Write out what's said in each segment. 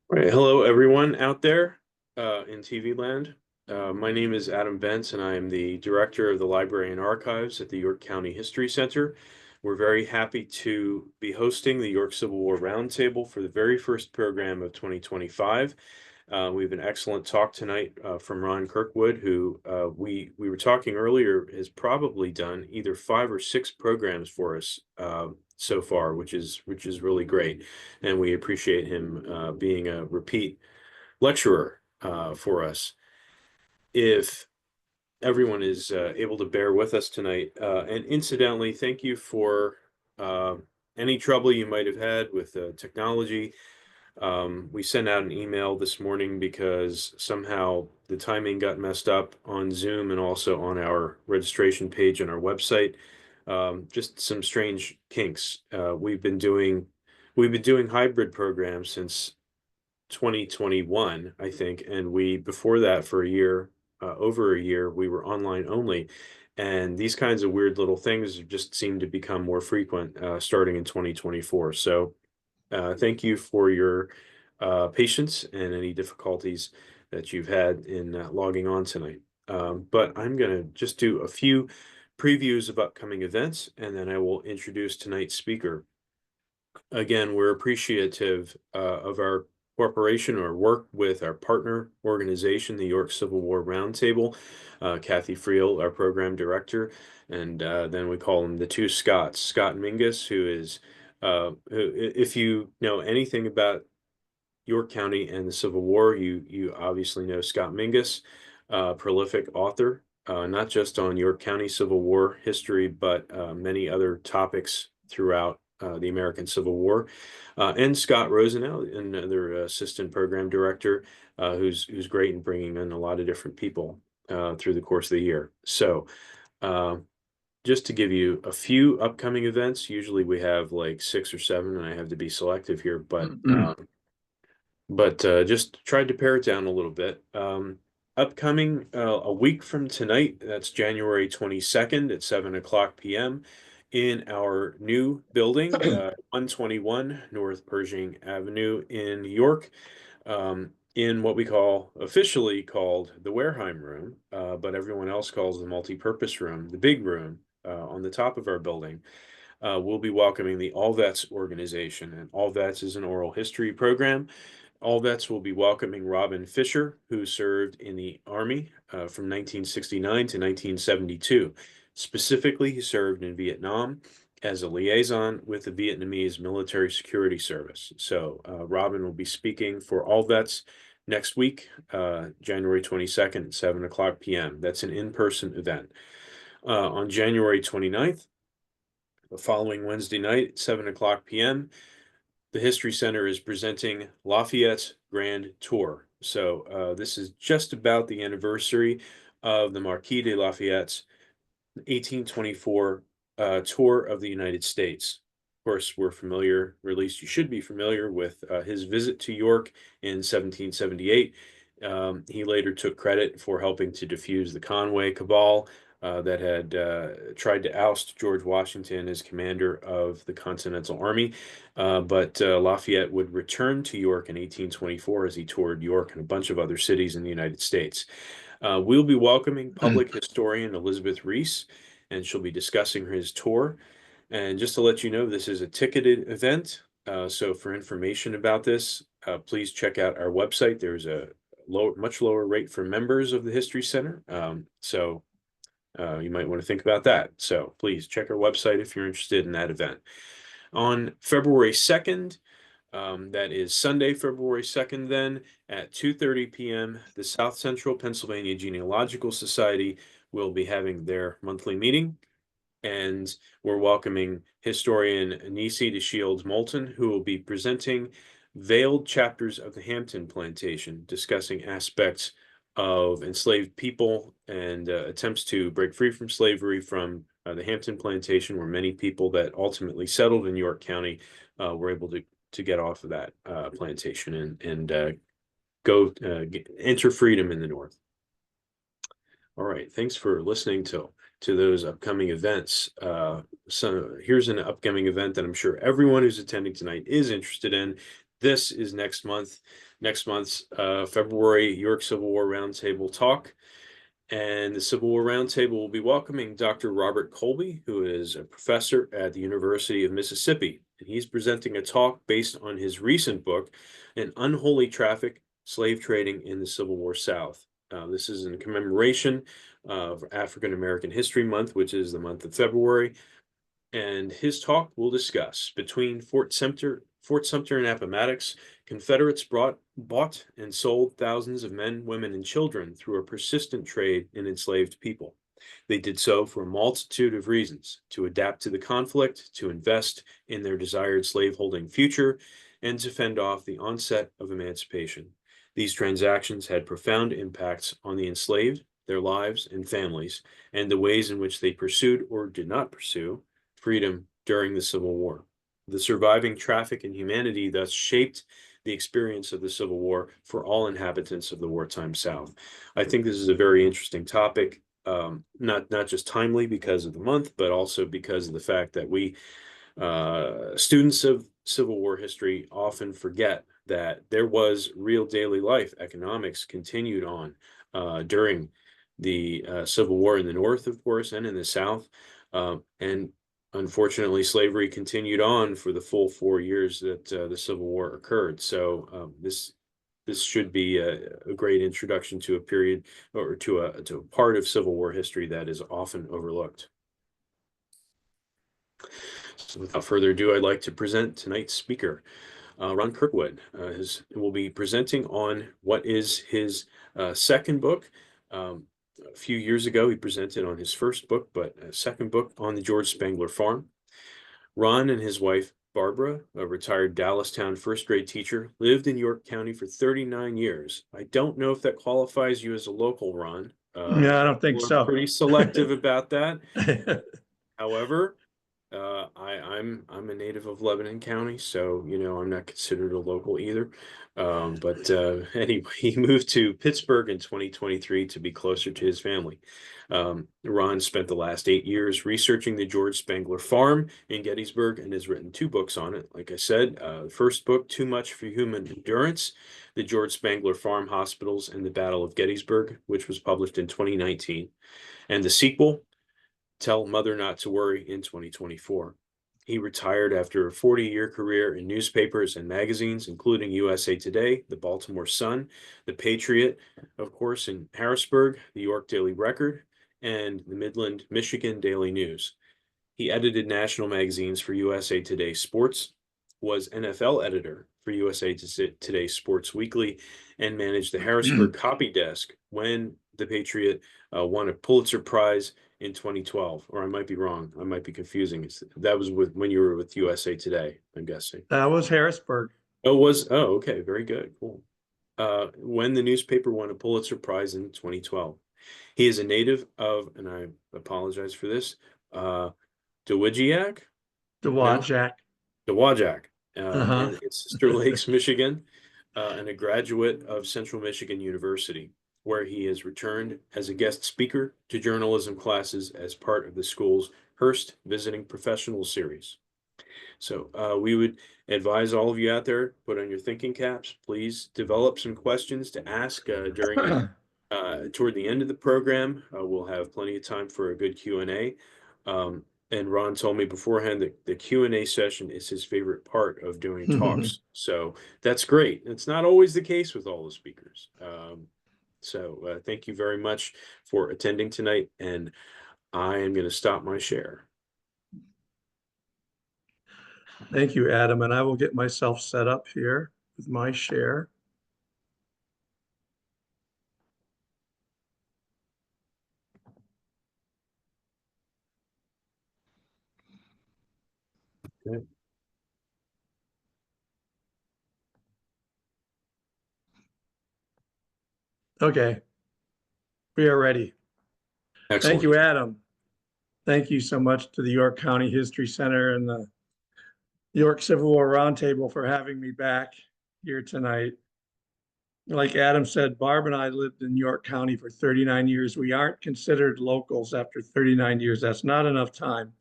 All right, hello everyone out there in TV land. My name is Adam Bentz, and I am the director of the Library and Archives at the York County History Center. We're very happy to be hosting the York Civil War Roundtable for the very first program of 2025. We have an excellent talk tonight from Ron Kirkwood, who we were talking earlier has probably done either 5 or 6 programs for us so far, which is really great, and we appreciate him being a repeat lecturer for us. If everyone is able to bear with us tonight, and incidentally, thank you for uh, any trouble you might have had with technology. We sent out an email this morning because somehow the timing got messed up on Zoom and also on our registration page on our website. Just some strange kinks. We've been doing hybrid programs since 2021, I think, and we before that for a year, over a year, we were online only. And these kinds of weird little things just seem to become more frequent starting in 2024. So thank you for your patience and any difficulties that you've had in logging on tonight. But I'm going to just do a few previews of upcoming events, and then I will introduce tonight's speaker. Again, we're appreciative of our corporation or work with our partner organization, the York Civil War Roundtable, Kathy Friel, our program director, and then we call them the two Scotts, Scott Mingus, if you know anything about York County and the Civil War, you obviously know Scott Mingus, prolific author, not just on York County Civil War history, but many other topics throughout the American Civil War, and Scott Rosenau, another assistant program director, who's great in bringing in a lot of different people through the course of the year. So, uh, just to give you a few upcoming events, usually we have like 6 or 7, and I have to be selective here, but just tried to pare it down a little bit. Upcoming a week from tonight, that's January 22nd at 7 o'clock p.m. in our new building, 121 North Pershing Avenue in York, in what we call officially called the Wareheim Room, but everyone else calls the multi-purpose room, the big room on the top of our building. We'll be welcoming the All Vets organization, and All Vets is an oral history program. All Vets will be welcoming Robin Fisher, who served in the Army from 1969 to 1972. Specifically, he served in Vietnam as a liaison with the Vietnamese Military Security Service. So Robin will be speaking for All Vets next week, January 22nd at 7 o'clock p.m. That's an in-person event. On January 29th, the following Wednesday night at 7 o'clock p.m., the History Center is presenting Lafayette's Grand Tour. So this is just about the anniversary of the Marquis de Lafayette's 1824 tour of the United States. Of course, we're familiar, or at least you should be familiar with his visit to York in 1778. He later took credit for helping to defuse the Conway cabal that had tried to oust George Washington as commander of the Continental Army. But Lafayette would return to York in 1824 as he toured York and a bunch of other cities in the United States. We'll be welcoming public historian Elizabeth Reese, and she'll be discussing his tour. And just to let you know, this is a ticketed event. So for information about this, please check out our website. There's a much lower rate for members of the History Center. So you might want to think about that. So please check our website if you're interested in that event. On February 2nd, that is Sunday, February 2nd, then at 2:30 p.m., the South Central Pennsylvania Genealogical Society will be having their monthly meeting. And we're welcoming historian Nisi de Shields Moulton, who will be presenting veiled chapters of the Hampton Plantation, discussing aspects of enslaved people and attempts to break free from slavery from the Hampton Plantation, where many people that ultimately settled in York County were able to get off of that plantation and go enter freedom in the North. All right, thanks for listening to those upcoming events. So here's an upcoming event that I'm sure everyone who's attending tonight is interested in. This is next month. Next month's February York Civil War Roundtable talk. And the Civil War Roundtable will be welcoming Dr. Robert Colby, who is a professor at the University of Mississippi. And he's presenting a talk based on his recent book, An Unholy Traffic, Slave Trading in the Civil War South. This is in commemoration of African American History Month, which is the month of February. And his talk will discuss between Fort Sumter and Appomattox, Confederates bought and sold thousands of men, women, and children through a persistent trade in enslaved people. They did so for a multitude of reasons: to adapt to the conflict, to invest in their desired slaveholding future, and to fend off the onset of emancipation. These transactions had profound impacts on the enslaved, their lives and families, and the ways in which they pursued or did not pursue freedom during the Civil War. The surviving traffic in humanity thus shaped the experience of the Civil War for all inhabitants of the wartime South. I think this is a very interesting topic, not just timely because of the month, but also because of the fact that we students of Civil War history often forget that there was real daily life. Economics continued on during the Civil War in the North, of course, and in the South. And unfortunately, slavery continued on for the full 4 years that the Civil War occurred. So this should be a great introduction to a period, or to a part of Civil War history that is often overlooked. So without further ado, I'd like to present tonight's speaker. Ron Kirkwood will be presenting on what is his second book. A few years ago, he presented on his first book, but a second book on the George Spangler farm. Ron and his wife, Barbara, a retired Dallastown first-grade teacher, lived in York County for 39 years. I don't know if that qualifies you as a local, Ron. Yeah, I don't think we're so. pretty selective about that. However, I'm a native of Lebanon County, so I'm not considered a local either. But anyway, he moved to Pittsburgh in 2023 to be closer to his family. Ron spent the last 8 years researching the George Spangler farm in Gettysburg and has written 2 books on it. Like I said, the first book, Too Much for Human Endurance, The George Spangler Farm Hospitals and the Battle of Gettysburg, which was published in 2019. And the sequel, Tell Mother Not to Worry, in 2024. He retired after a 40-year career in newspapers and magazines, including USA Today, the Baltimore Sun, the Patriot, of course, in Harrisburg, the York Daily Record, and the Midland, Michigan Daily News. He edited national magazines for USA Today Sports, was NFL editor for USA Today Sports Weekly, and managed the Harrisburg copy desk when the Patriot won a Pulitzer Prize in 2012. Or I might be wrong. I might be confusing. That was when you were with USA Today, I'm guessing. That was Harrisburg. Oh, okay. Very good. Cool. When the newspaper won a Pulitzer Prize in 2012. He is a native of, and I apologize for this, Dowagiac? Dowagiac. Dowagiac, in Sister Lakes, Michigan, and a graduate of Central Michigan University, where he has returned as a guest speaker to journalism classes as part of the school's Hearst Visiting Professional Series. So we would advise all of you out there, put on your thinking caps. Please develop some questions to ask during toward the end of the program. We'll have plenty of time for a good Q&A. And Ron told me beforehand that the Q&A session is his favorite part of doing talks. So that's great. It's not always the case with all the speakers. So thank you very much for attending tonight. And I am going to stop my share. Thank you, Adam. And I will get myself set up here with my share. Okay. Okay. We are ready. Excellent. Thank you, Adam. Thank you so much to the York County History Center and the York Civil War Roundtable for having me back here tonight. Like Adam said, Barb and I lived in York County for 39 years. We aren't considered locals after 39 years. That's not enough time.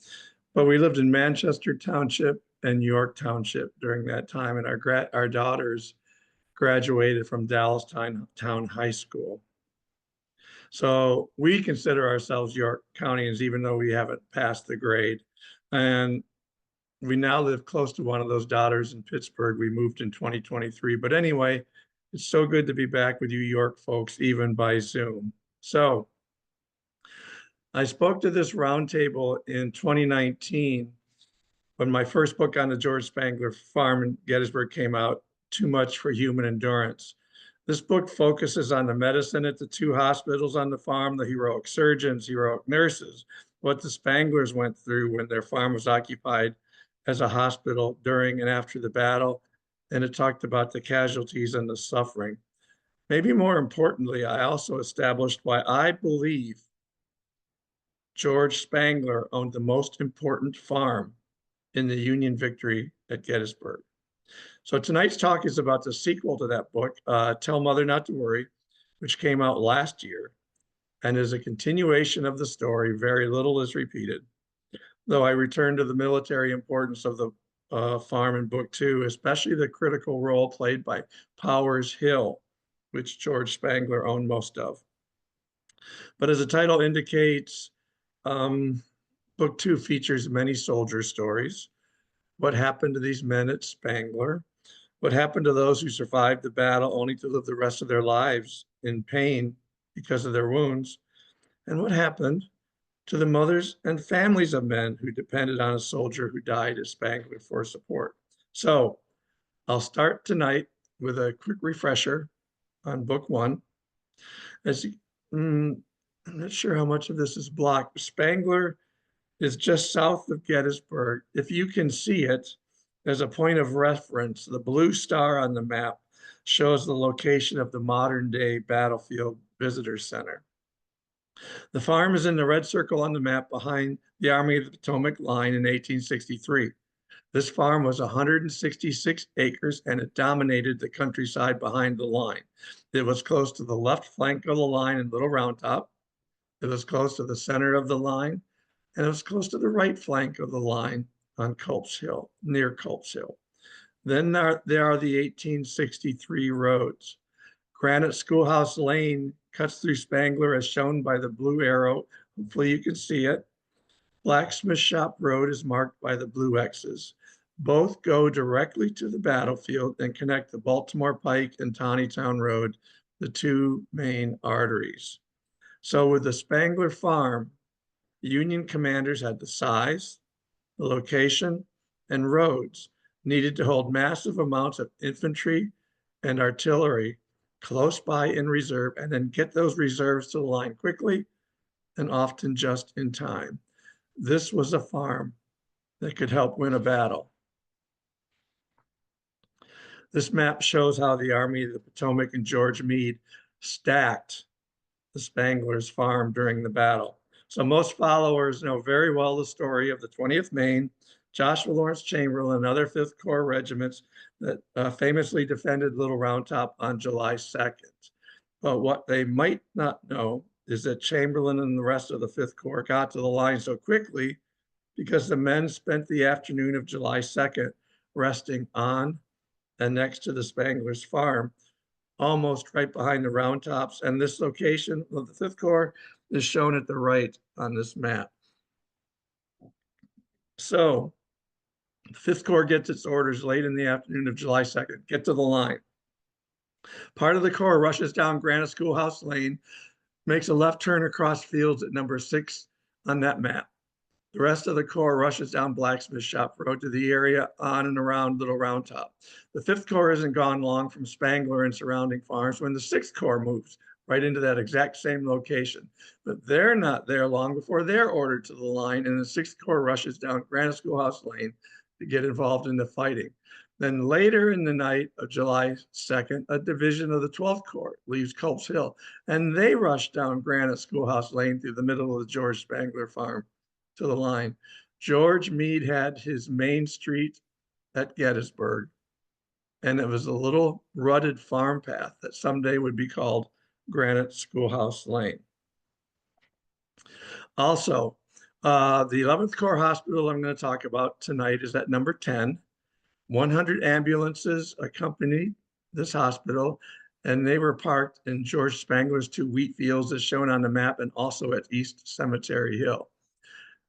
But we lived in Manchester Township, and York Township during that time, and our daughters graduated from Dallas Town High School. So we consider ourselves York Countyans, even though we haven't passed the grade. And we now live close to one of those daughters in Pittsburgh. We moved in 2023. But anyway, it's so good to be back with you York folks, even by Zoom. So I spoke to this roundtable in 2019 when my first book on the George Spangler farm in Gettysburg came out, Too Much for Human Endurance. This book focuses on the medicine at the two hospitals on the farm, the heroic surgeons, heroic nurses, what the Spanglers went through when their farm was occupied as a hospital during and after the battle. And it talked about the casualties and the suffering. Maybe more importantly, I also established why I believe George Spangler owned the most important farm in the Union victory at Gettysburg. So tonight's talk is about the sequel to that book, Tell Mother Not to Worry, which came out last year and is a continuation of the story. Very little is repeated, though I return to the military importance of the farm in book 2, especially the critical role played by Powers Hill, which George Spangler owned most of. But as the title indicates, book 2 features many soldier stories. What happened to these men at Spangler? What happened to those who survived the battle only to live the rest of their lives in pain because of their wounds? And what happened to the mothers and families of men who depended on a soldier who died at Spangler for support? So I'll start tonight with a quick refresher on book 1. I'm not sure how much of this is blocked. Spangler is just south of Gettysburg. If you can see it, as a point of reference, the blue star on the map shows the location of the modern day battlefield visitor center. The farm is in the red circle on the map behind the Army of the Potomac line in 1863. This farm was 166 acres and it dominated the countryside behind the line. It was close to the left flank of the line in Little Round Top. It was close to the center of the line, and it was close to the right flank of the line on Culp's Hill, near Culp's Hill. Then there are the 1863 roads. Granite Schoolhouse Lane cuts through Spangler as shown by the blue arrow. Hopefully you can see it. Blacksmith Shop Road is marked by the blue X's. Both go directly to the battlefield and connect the Baltimore Pike and Tawnytown Road, the two main arteries. So with the Spangler farm, Union commanders had the size, the location, and roads needed to hold massive amounts of infantry and artillery close by in reserve, and then get those reserves to the line quickly and often just in time. This was a farm that could help win a battle. This map shows how the Army of the Potomac and George Meade stacked the Spangler's farm during the battle. So most followers know very well the story of the 20th Maine, Joshua Lawrence Chamberlain, and other 5th Corps regiments that famously defended Little Round Top on July 2nd. But what they might not know is that Chamberlain and the rest of the 5th Corps got to the line so quickly because the men spent the afternoon of July 2nd resting on and next to the Spangler's farm, almost right behind the Round Tops. And this location of the 5th Corps is shown at the right on this map. So the 5th Corps gets its orders late in the afternoon of July 2nd, get to the line. Part of the Corps rushes down Granite Schoolhouse Lane, makes a left turn across fields at number 6 on that map. The rest of the Corps rushes down Blacksmith Shop Road to the area on and around Little Round Top. The 5th Corps isn't gone long from Spangler and surrounding farms when the 6th Corps moves right into that exact same location. But they're not there long before they're ordered to the line, and the 6th Corps rushes down Granite Schoolhouse Lane to get involved in the fighting. Then later in the night of July 2nd, a division of the 12th Corps leaves Culp's Hill, and they rush down Granite Schoolhouse Lane through the middle of the George Spangler farm to the line. George Meade had his main street at Gettysburg, and it was a little rutted farm path that someday would be called Granite Schoolhouse Lane. Also, The 11th Corps Hospital I'm going to talk about tonight is at number 10. 100 ambulances accompanied this hospital, and they were parked in George Spangler's two wheat fields as shown on the map and also at East Cemetery Hill.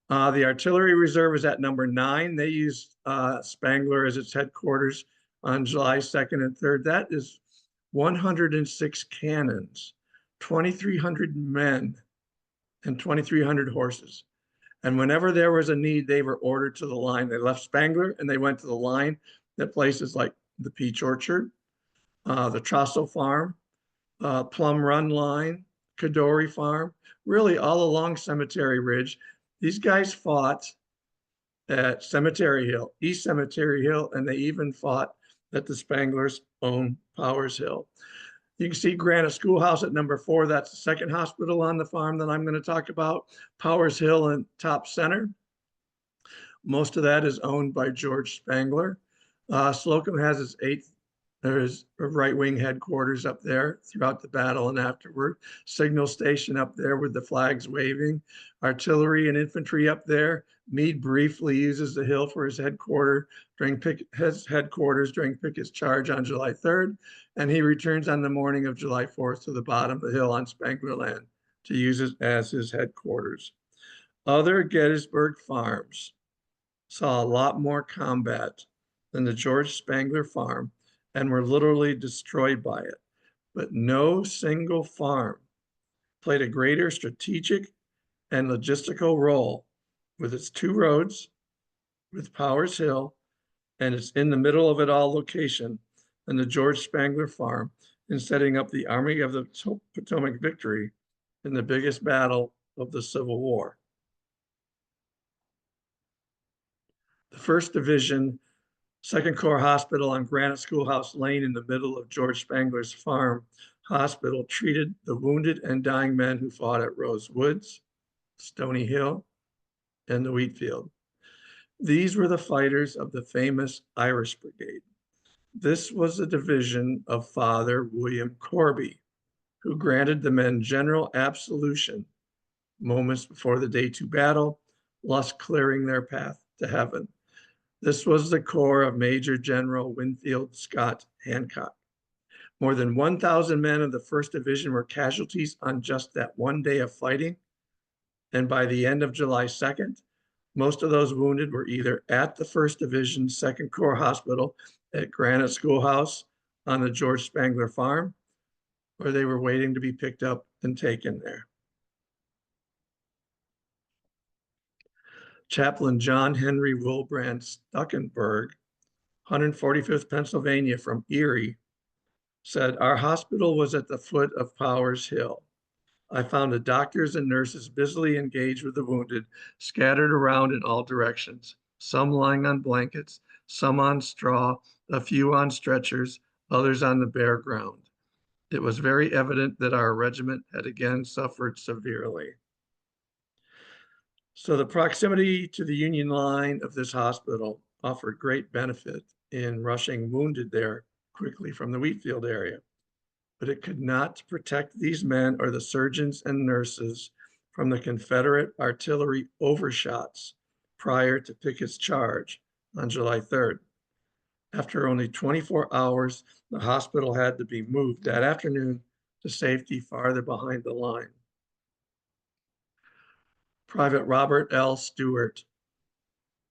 The Artillery Reserve is at number 9. They used Spangler as its headquarters on July 2nd and 3rd. That is 106 cannons, 2,300 men, and 2,300 horses. And whenever there was a need, they were ordered to the line. They left Spangler and they went to the line at places like the Peach Orchard, the Trossel Farm, Plum Run Line, Kadori Farm, really all along Cemetery Ridge. These guys fought at Cemetery Hill, East Cemetery Hill, and they even fought at the Spanglers' own Powers Hill. You can see Granite Schoolhouse at number 4. That's the second hospital on the farm that I'm going to talk about. Powers Hill in top center. Most of that is owned by George Spangler. Slocum has his right wing headquarters up there throughout the battle and afterward. Signal station up there with the flags waving. Artillery and infantry up there. Meade briefly uses the hill for his headquarters during Pickett's charge on July 3rd, and he returns on the morning of July 4th to the bottom of the hill on Spangler land to use it as his headquarters. Other Gettysburg farms saw a lot more combat than the George Spangler farm and were literally destroyed by it. But no single farm played a greater strategic and logistical role with its 2 roads, with Powers Hill, and its in the middle of it all location than the George Spangler farm in setting up the Army of the Potomac victory in the biggest battle of the Civil War. The 1st Division, 2nd Corps Hospital on Granite Schoolhouse Lane in the middle of George Spangler's farm hospital treated the wounded and dying men who fought at Rose Woods, Stony Hill, and the wheat field. These were the fighters of the famous Irish Brigade. This was the division of Father William Corby, who granted the men general absolution moments before the Day 2 battle, thus clearing their path to heaven. This was the corps of Major General Winfield Scott Hancock. More than 1,000 men of the 1st Division were casualties on just that one day of fighting. And by the end of July 2nd, most of those wounded were either at the 1st Division 2nd Corps Hospital at Granite Schoolhouse on the George Spangler farm, or they were waiting to be picked up and taken there. Chaplain John Henry Wilbrand Stuckenberg, 145th Pennsylvania from Erie, said, "Our hospital was at the foot of Powers Hill. I found the doctors and nurses busily engaged with the wounded, scattered around in all directions, some lying on blankets, some on straw, a few on stretchers, others on the bare ground. It was very evident that our regiment had again suffered severely." So the proximity to the Union line of this hospital offered great benefit in rushing wounded there quickly from the Wheatfield area. But it could not protect these men or the surgeons and nurses from the Confederate artillery overshots prior to Pickett's charge on July 3rd. After only 24 hours, the hospital had to be moved that afternoon to safety farther behind the line. Private Robert L. Stewart,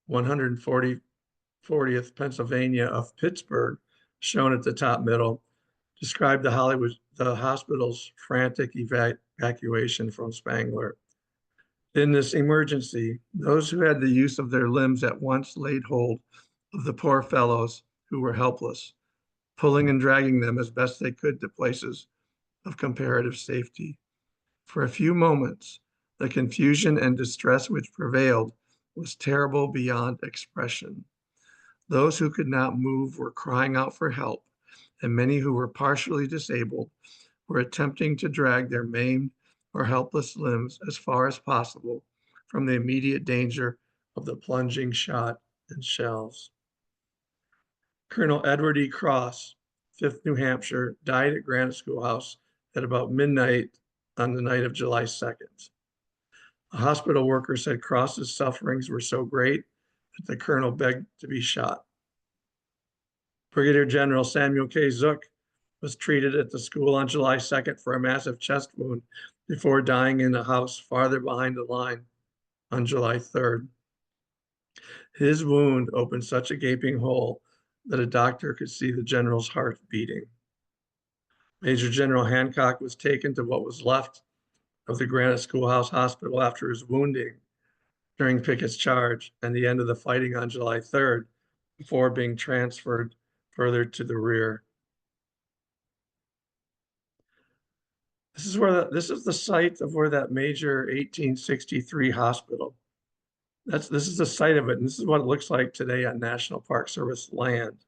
140th Pennsylvania of Pittsburgh, shown at the top middle, described the hospital's frantic evacuation from Spangler. In this emergency, those who had the use of their limbs at once laid hold of the poor fellows who were helpless, pulling and dragging them as best they could to places of comparative safety. For a few moments, the confusion and distress which prevailed was terrible beyond expression. Those who could not move were crying out for help, and many who were partially disabled were attempting to drag their maimed or helpless limbs as far as possible from the immediate danger of the plunging shot and shells. Colonel Edward E. Cross, 5th New Hampshire, died at Granite Schoolhouse at about midnight on the night of July 2nd. A hospital worker said Cross's sufferings were so great that the colonel begged to be shot. Brigadier General Samuel K. Zook was treated at the school on July 2nd for a massive chest wound before dying in a house farther behind the line on July 3rd. His wound opened such a gaping hole that a doctor could see the general's heart beating. Major General Hancock was taken to what was left of the Granite Schoolhouse Hospital after his wounding during Pickett's charge and the end of the fighting on July 3rd before being transferred further to the rear. This is the site of where that major 1863 hospital. This is the site of it, and this is what it looks like today on National Park Service land.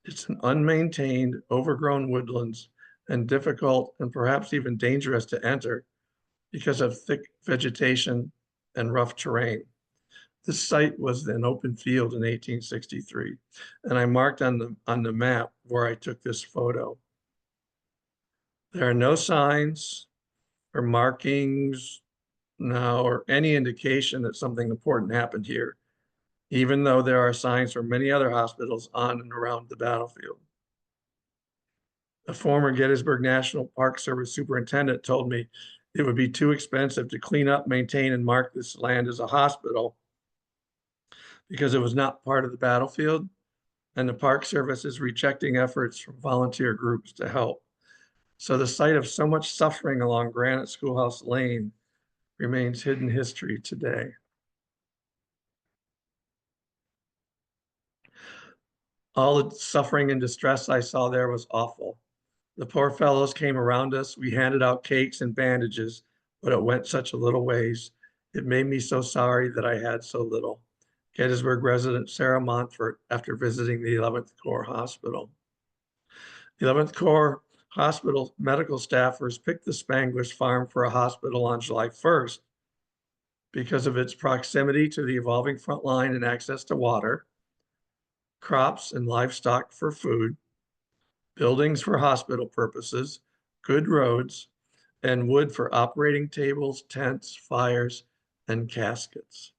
It's an unmaintained, overgrown woodlands and difficult and perhaps even dangerous to enter because of thick vegetation and rough terrain. This site was an open field in 1863, and I marked on the map where I took this photo. There are no signs or markings now or any indication that something important happened here, even though there are signs for many other hospitals on and around the battlefield. A former Gettysburg National Park Service superintendent told me it would be too expensive to clean up, maintain, and mark this land as a hospital because it was not part of the battlefield, and the Park Service is rejecting efforts from volunteer groups to help. So the site of so much suffering along Granite Schoolhouse Lane remains hidden history today. All the suffering and distress I saw there was awful. The poor fellows came around us. We handed out cakes and bandages, but it went such a little ways. It made me so sorry that I had so little. Gettysburg resident Sarah Montfort after visiting the 11th Corps Hospital. The 11th Corps Hospital medical staffers picked the Spangler's farm for a hospital on July 1st because of its proximity to the evolving front line and access to water, crops and livestock for food, buildings for hospital purposes, good roads, and wood for operating tables, tents, fires, and caskets.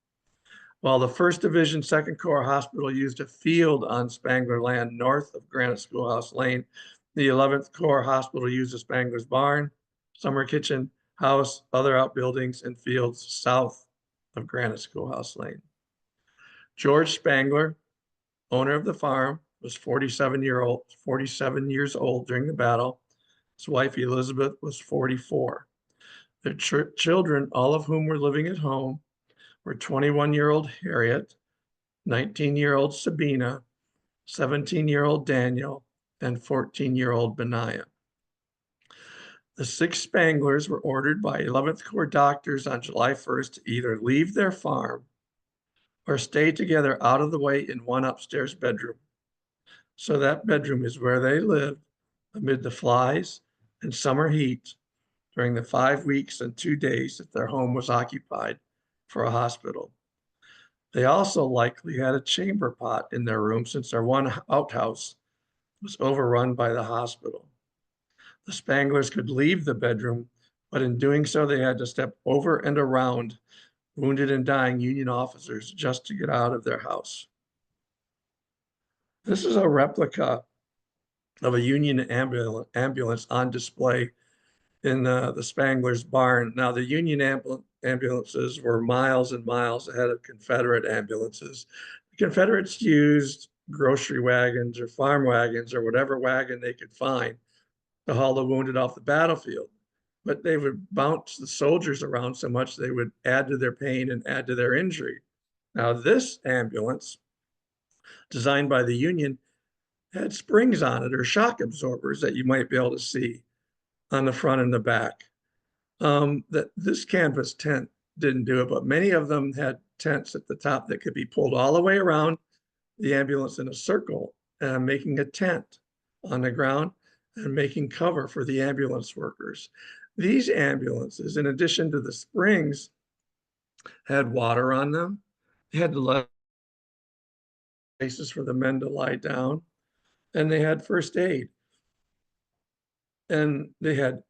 While the 1st Division 2nd Corps Hospital used a field on Spangler land north of Granite Schoolhouse Lane, the 11th Corps Hospital used a Spangler's barn, summer kitchen, house, other outbuildings, and fields south of Granite Schoolhouse Lane. George Spangler, owner of the farm, was 47 years old during the battle. His wife Elizabeth was 44. Their children, all of whom were living at home, were 21-year-old Harriet, 19-year-old Sabina, 17-year-old Daniel, and 14-year-old Benaiah. The 6 Spanglers were ordered by 11th Corps doctors on July 1st to either leave their farm or stay together out of the way in one upstairs bedroom. So that bedroom is where they lived amid the flies and summer heat during the 5 weeks and 2 days that their home was occupied for a hospital. They also likely had a chamber pot in their room since their one outhouse was overrun by the hospital. The Spanglers could leave the bedroom, but in doing so, they had to step over and around wounded and dying Union officers just to get out of their house. This is a replica of a Union ambulance on display in the Spangler's barn. Now, the Union ambulances were miles and miles ahead of Confederate ambulances. The Confederates used grocery wagons or farm wagons or whatever wagon they could find to haul the wounded off the battlefield. But they would bounce the soldiers around so much they would add to their pain and add to their injury. Now, this ambulance, designed by the Union, had springs on it or shock absorbers that you might be able to see on the front and the back. That this canvas tent didn't do it, but many of them had tents at the top that could be pulled all the way around the ambulance in a circle, making a tent on the ground and making cover for the ambulance workers. These ambulances, in addition to the springs, had water on them. They had places for the men to lie down, and they had first aid. And they had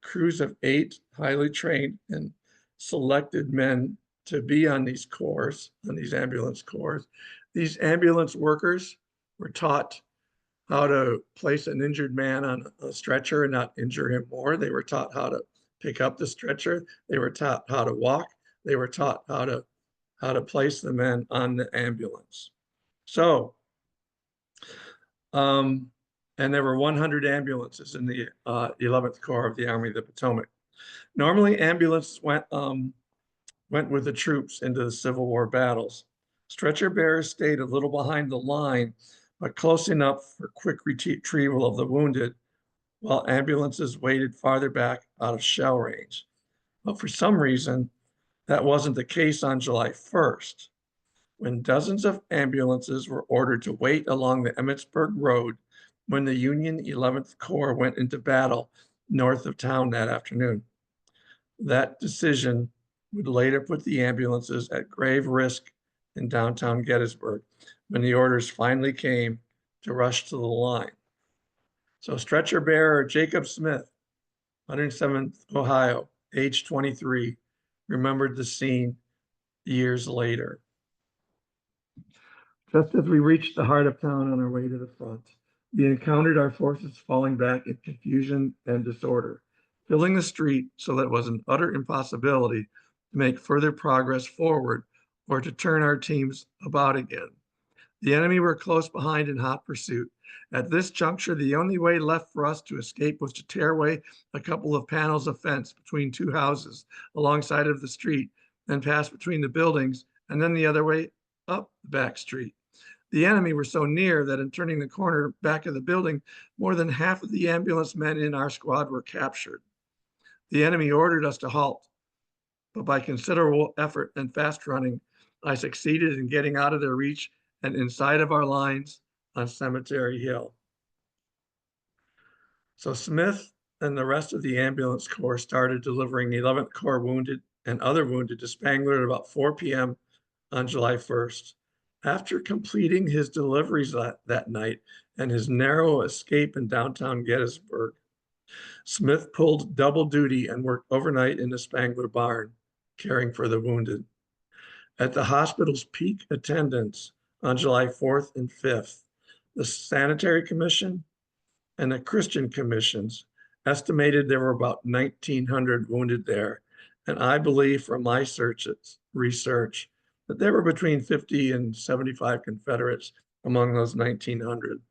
crews of 8 highly trained and selected men to be on these corps, on these ambulance corps. These ambulance workers were taught how to place an injured man on a stretcher and not injure him more. They were taught how to pick up the stretcher. They were taught how to walk. They were taught how to place the men on the ambulance. So, and there were 100 ambulances in the 11th Corps of the Army of the Potomac. Normally, ambulances went with the troops into the Civil War battles. Stretcher bearers stayed a little behind the line, but close enough for quick retrieval of the wounded, while ambulances waited farther back out of shell range. But for some reason, that wasn't the case on July 1st, when dozens of ambulances were ordered to wait along the Emmitsburg Road when the Union 11th Corps went into battle north of town that afternoon. That decision would later put the ambulances at grave risk in downtown Gettysburg when the orders finally came to rush to the line. So stretcher bearer Jacob Smith, 107th Ohio, age 23, remembered the scene years later. Just as we reached the heart of town on our way to the front, we encountered our forces falling back in confusion and disorder, filling the street so that it was an utter impossibility to make further progress forward or to turn our teams about again. The enemy were close behind in hot pursuit. At this juncture, the only way left for us to escape was to tear away a couple of panels of fence between two houses alongside of the street, then pass between the buildings, and then the other way up the back street. The enemy were so near that in turning the corner back of the building, more than half of the ambulance men in our squad were captured. The enemy ordered us to halt, but by considerable effort and fast running, I succeeded in getting out of their reach and inside of our lines on Cemetery Hill. So Smith and the rest of the ambulance corps started delivering 11th Corps wounded and other wounded to Spangler at about 4 p.m. on July 1st. After completing his deliveries that night and his narrow escape in downtown Gettysburg, Smith pulled double duty and worked overnight in the Spangler barn, caring for the wounded. At the hospital's peak attendance on July 4th and 5th, the Sanitary Commission and the Christian Commissions estimated there were about 1,900 wounded there. And I believe from my research that there were between 50 and 75 Confederates among those 1,900.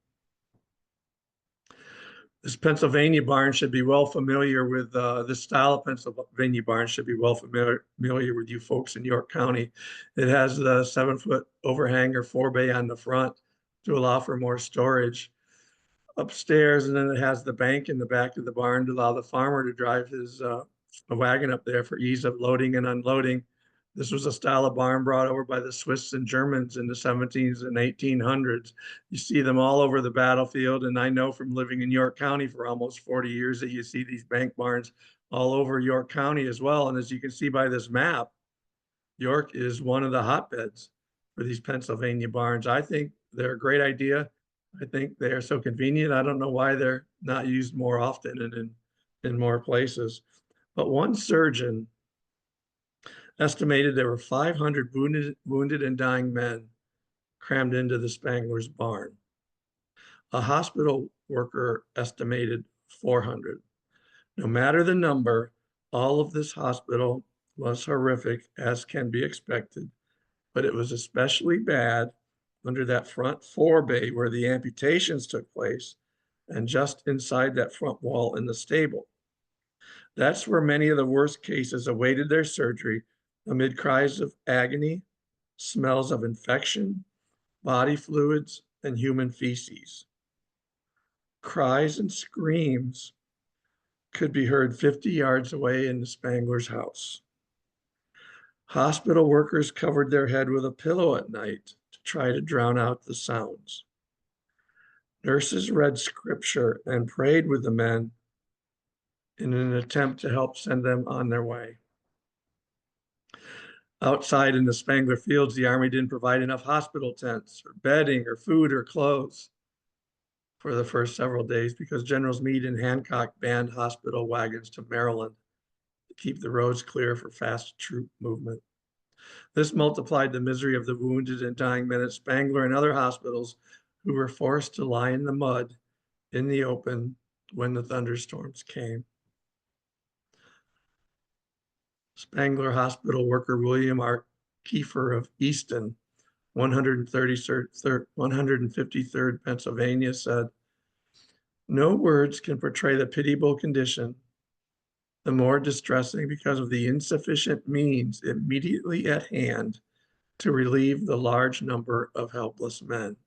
This Pennsylvania barn should be well familiar with, this style of Pennsylvania barn should be well familiar with you folks in York County. It has the 7-foot overhang or forebay on the front to allow for more storage upstairs, and then it has the bank in the back of the barn to allow the farmer to drive his wagon up there for ease of loading and unloading. This was a style of barn brought over by the Swiss and Germans in the 1700s and 1800s. You see them all over the battlefield, and I know from living in York County for almost 40 years that you see these bank barns all over York County as well. And as you can see by this map, York is one of the hotbeds for these Pennsylvania barns. I think they're a great idea. I think they are so convenient. I don't know why they're not used more often and in more places. But one surgeon estimated there were 500 wounded and dying men crammed into the Spangler's barn. A hospital worker estimated 400. No matter the number, all of this hospital was horrific, as can be expected, but it was especially bad under that front forebay where the amputations took place and just inside that front wall in the stable. That's where many of the worst cases awaited their surgery amid cries of agony, smells of infection, body fluids, and human feces. Cries and screams could be heard 50 yards away in the Spangler's house. Hospital workers covered their head with a pillow at night to try to drown out the sounds. Nurses read scripture and prayed with the men in an attempt to help send them on their way. Outside in the Spangler fields, the Army didn't provide enough hospital tents or bedding or food or clothes for the first several days because Generals Meade and Hancock banned hospital wagons to Maryland. keep the roads clear for fast troop movement. This multiplied the misery of the wounded and dying men at Spangler and other hospitals who were forced to lie in the mud in the open when the thunderstorms came. Spangler Hospital worker William R. Kiefer of Easton, 153rd Pennsylvania, said, "No words can portray the pitiable condition, the more distressing because of the insufficient means immediately at hand to relieve the large number of helpless men."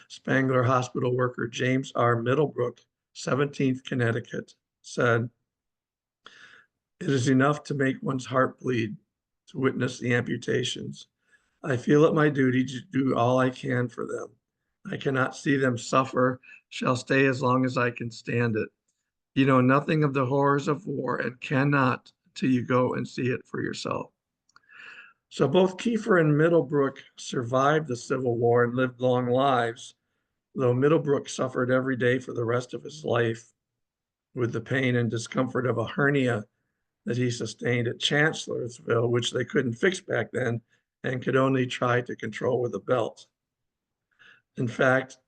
Spangler Hospital worker James R. Middlebrook, 17th Connecticut, said, "It is enough to make one's heart bleed to witness the amputations. I feel it my duty to do all I can for them. I cannot see them suffer, shall stay as long as I can stand it. You know nothing of the horrors of war and cannot till you go and see it for yourself." So both Kiefer and Middlebrook survived the Civil War and lived long lives, though Middlebrook suffered every day for the rest of his life with the pain and discomfort of a hernia that he sustained at Chancellorsville, which they couldn't fix back then and could only try to control with a belt. In fact,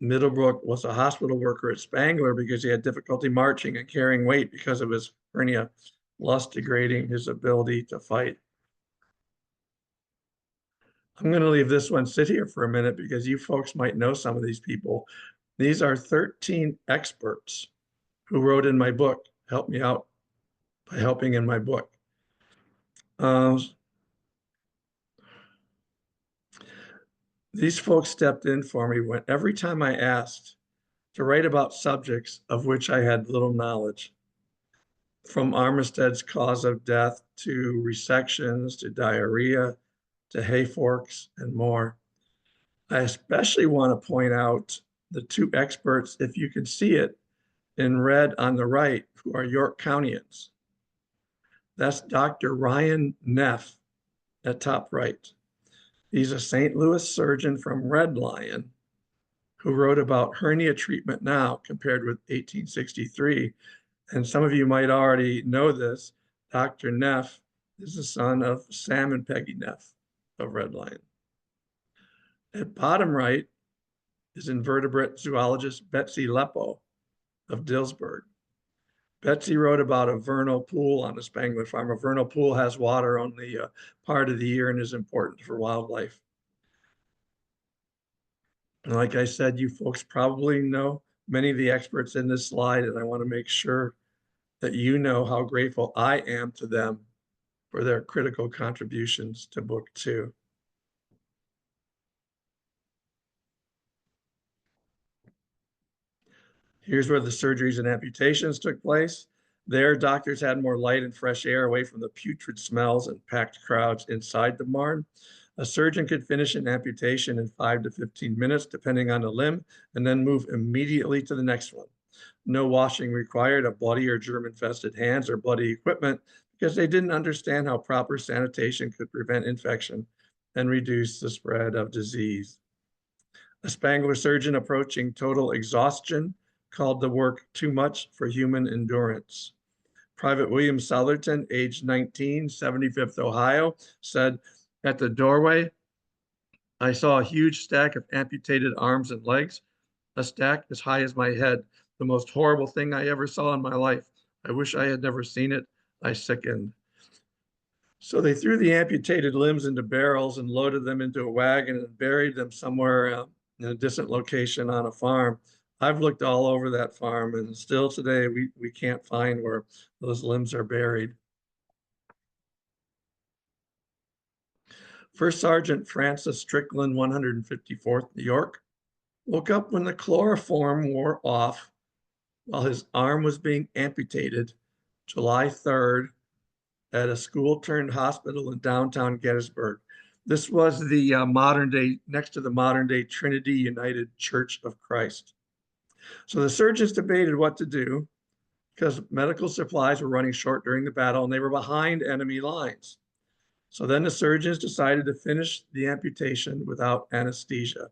Middlebrook was a hospital worker at Spangler because he had difficulty marching and carrying weight because of his hernia, thus degrading his ability to fight. I'm going to leave this one sit here for a minute because you folks might know some of these people. These are 13 experts who wrote in my book, help me out by helping in my book. These folks stepped in for me when every time I asked to write about subjects of which I had little knowledge, from Armistead's cause of death to resections to diarrhea to hay forks and more. I especially want to point out the two experts, if you can see it in red on the right, who are York Countyans. That's Dr. Ryan Neff at top right. He's a St. Louis surgeon from Red Lion who wrote about hernia treatment now compared with 1863. And some of you might already know this. Dr. Neff is the son of Sam and Peggy Neff of Red Lion. At bottom right is invertebrate zoologist Betsy Leppo of Dillsburg. Betsy wrote about a vernal pool on the Spangler farm. A vernal pool has water only part of the year and is important for wildlife. And like I said, you folks probably know many of the experts in this slide, and I want to make sure that you know how grateful I am to them for their critical contributions to book 2. Here's where the surgeries and amputations took place. There, doctors had more light and fresh air away from the putrid smells and packed crowds inside the barn. A surgeon could finish an amputation in 5 to 15 minutes, depending on the limb, and then move immediately to the next one. No washing required of bloody or germ-infested hands or bloody equipment because they didn't understand how proper sanitation could prevent infection and reduce the spread of disease. A Spangler surgeon approaching total exhaustion called the work too much for human endurance. Private William Southerton, age 19, 75th Ohio, said, "At the doorway, I saw a huge stack of amputated arms and legs, a stack as high as my head, the most horrible thing I ever saw in my life. I wish I had never seen it. I sickened." So they threw the amputated limbs into barrels and loaded them into a wagon and buried them somewhere in a distant location on a farm. I've looked all over that farm, and still today we can't find where those limbs are buried. First Sergeant Francis Strickland, 154th New York, woke up when the chloroform wore off while his arm was being amputated July 3rd at a school-turned hospital in downtown Gettysburg. This was the modern day, next to the modern day Trinity United Church of Christ. So the surgeons debated what to do because medical supplies were running short during the battle and they were behind enemy lines. So then the surgeons decided to finish the amputation without anesthesia.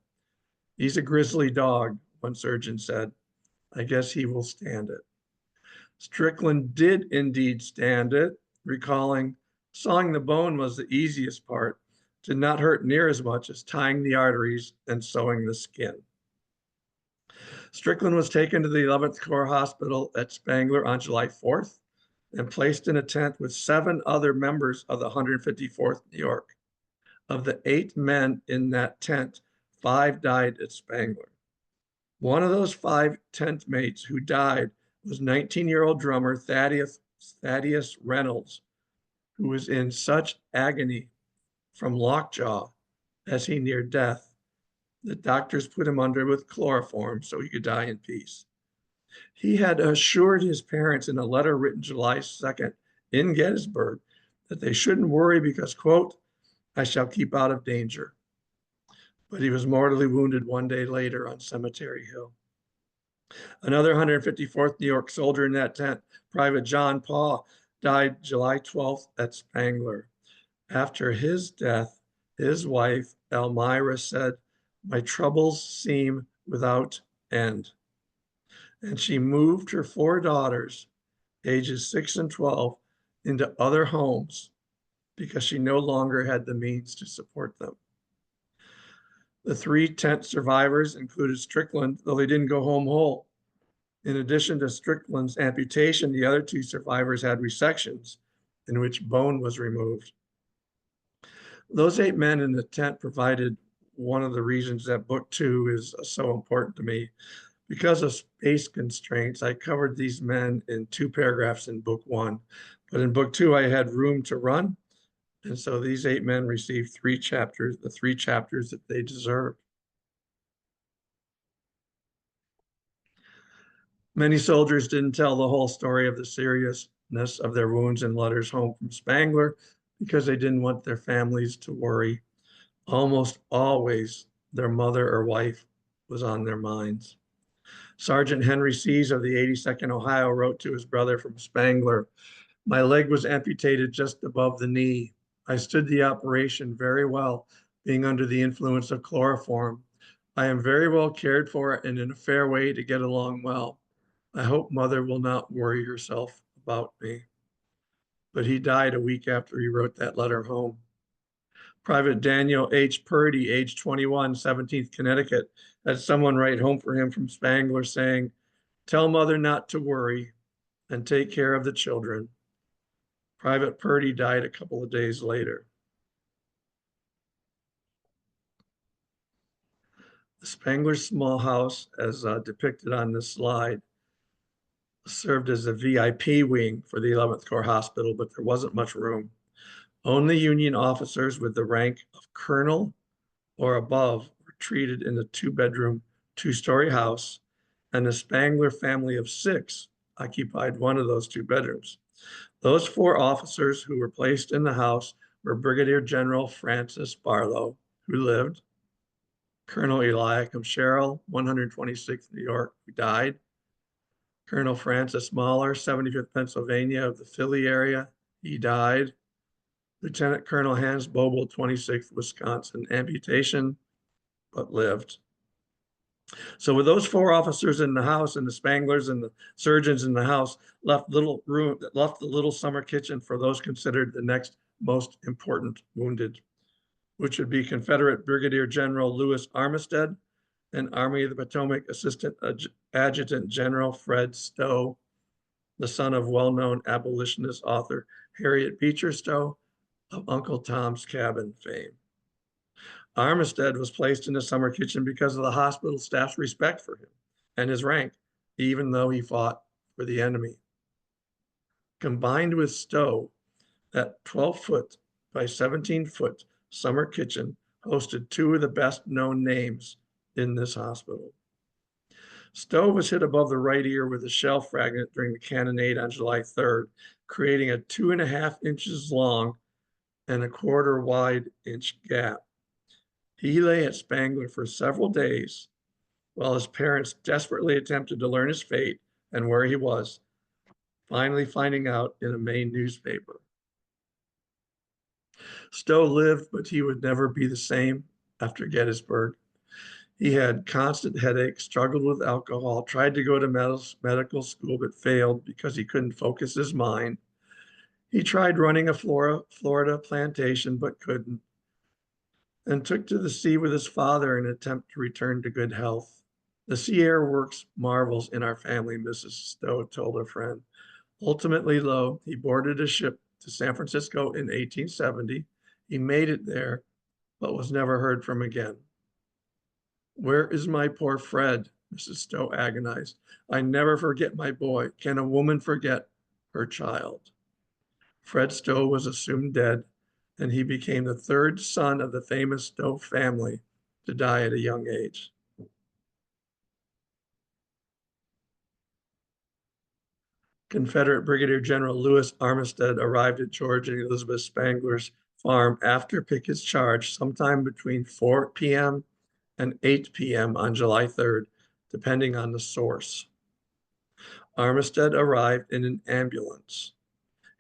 "He's a grizzly dog," one surgeon said. "I guess he will stand it." Strickland did indeed stand it, recalling sawing the bone was the easiest part, did not hurt near as much as tying the arteries and sewing the skin. Strickland was taken to the 11th Corps Hospital at Spangler on July 4th and placed in a tent with 7 other members of the 154th New York. Of the 8 men in that tent, 5 died at Spangler. One of those 5 tent mates who died was 19-year-old drummer Thaddeus Reynolds, who was in such agony from lockjaw as he neared death that doctors put him under with chloroform so he could die in peace. He had assured his parents in a letter written July 2nd in Gettysburg that they shouldn't worry because, quote, I shall keep out of danger. But he was mortally wounded one day later on Cemetery Hill. Another 154th New York soldier in that tent, Private John Paw, died July 12th at Spangler. After his death, his wife, Elmira, said, my troubles seem without end. And she moved her 4 daughters, ages 6 and 12, into other homes because she no longer had the means to support them. The 3 tent survivors included Strickland, though they didn't go home whole. In addition to Strickland's amputation, the other 2 survivors had resections in which bone was removed. Those 8 men in the tent provided one of the reasons that book 2 is so important to me. Because of space constraints, I covered these men in 2 paragraphs in book 1, but in book 2, I had room to run. And so these 8 men received 3 chapters, the 3 chapters that they deserved. Many soldiers didn't tell the whole story of the seriousness of their wounds in letters home from Spangler because they didn't want their families to worry. Almost always their mother or wife was on their minds. Sergeant Henry Seas of the 82nd Ohio wrote to his brother from Spangler, my leg was amputated just above the knee. I stood the operation very well, being under the influence of chloroform. I am very well cared for and in a fair way to get along well. I hope mother will not worry herself about me. But he died a week after he wrote that letter home. Private Daniel H. Purdy, age 21, 17th Connecticut, had someone write home for him from Spangler saying, tell mother not to worry and take care of the children. Private Purdy died a couple of days later. The Spangler small house, as depicted on this slide, served as a VIP wing for the 11th Corps Hospital, but there wasn't much room. Only Union officers with the rank of colonel or above were treated in the 2-bedroom, 2-story house, and the Spangler family of 6 occupied one of those 2 bedrooms. Those 4 officers who were placed in the house were Brigadier General Francis Barlow, who lived, Colonel Eliakim Sherrill, 126th New York, who died, Colonel Francis Mahler, 75th Pennsylvania of the Philly area, he died, Lieutenant Colonel Hans Bobel, 26th Wisconsin, amputation, but lived. So with those 4 officers in the house and the Spanglers and the surgeons in the house left little room, left the little summer kitchen for those considered the next most important wounded, which would be Confederate Brigadier General Lewis Armistead and Army of the Potomac Assistant Adjutant General Fred Stowe, the son of well-known abolitionist author Harriet Beecher Stowe of Uncle Tom's Cabin fame. Armistead was placed in the summer kitchen because of the hospital staff's respect for him and his rank, even though he fought for the enemy. Combined with Stowe, that 12-foot by 17-foot summer kitchen hosted 2 of the best known names in this hospital. Stowe was hit above the right ear with a shell fragment during the cannonade on July 3rd, creating a 2.5 inches long and a 1/4 wide inch gap. He lay at Spangler for several days while his parents desperately attempted to learn his fate and where he was, finally finding out in a Maine newspaper. Stowe lived, but he would never be the same after Gettysburg. He had constant headaches, struggled with alcohol, tried to go to medical school, but failed because he couldn't focus his mind. He tried running a Florida plantation, but couldn't, and took to the sea with his father in an attempt to return to good health. The sea air works marvels in our family, Mrs. Stowe told a friend. Ultimately, though, he boarded a ship to San Francisco in 1870. He made it there, but was never heard from again. Where is my poor Fred? Mrs. Stowe agonized. I never forget my boy. Can a woman forget her child? Fred Stowe was assumed dead, and he became the third son of the famous Stowe family to die at a young age. Confederate Brigadier General Lewis Armistead arrived at George and Elizabeth Spangler's farm after Pickett's charge sometime between 4 p.m. and 8 p.m. on July 3rd, depending on the source. Armistead arrived in an ambulance.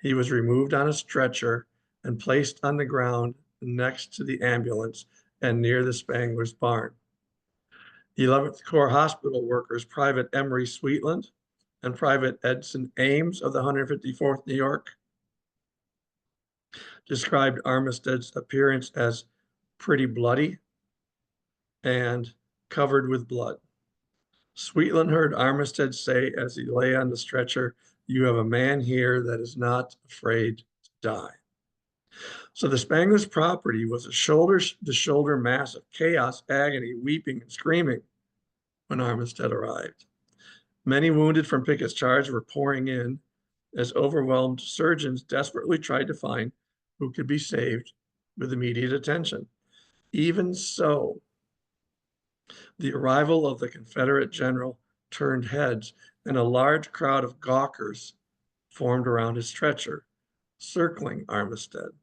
He was removed on a stretcher and placed on the ground next to the ambulance and near the Spangler's barn. 11th Corps Hospital workers, Private Emery Sweetland and Private Edson Ames of the 154th New York, described Armistead's appearance as pretty bloody and covered with blood. Sweetland heard Armistead say as he lay on the stretcher, "You have a man here that is not afraid to die." So the Spangler's property was a shoulder-to-shoulder mass of chaos, agony, weeping, and screaming when Armistead arrived. Many wounded from Pickett's charge were pouring in as overwhelmed surgeons desperately tried to find who could be saved with immediate attention. Even so, the arrival of the Confederate general turned heads, and a large crowd of gawkers formed around his stretcher, circling Armistead.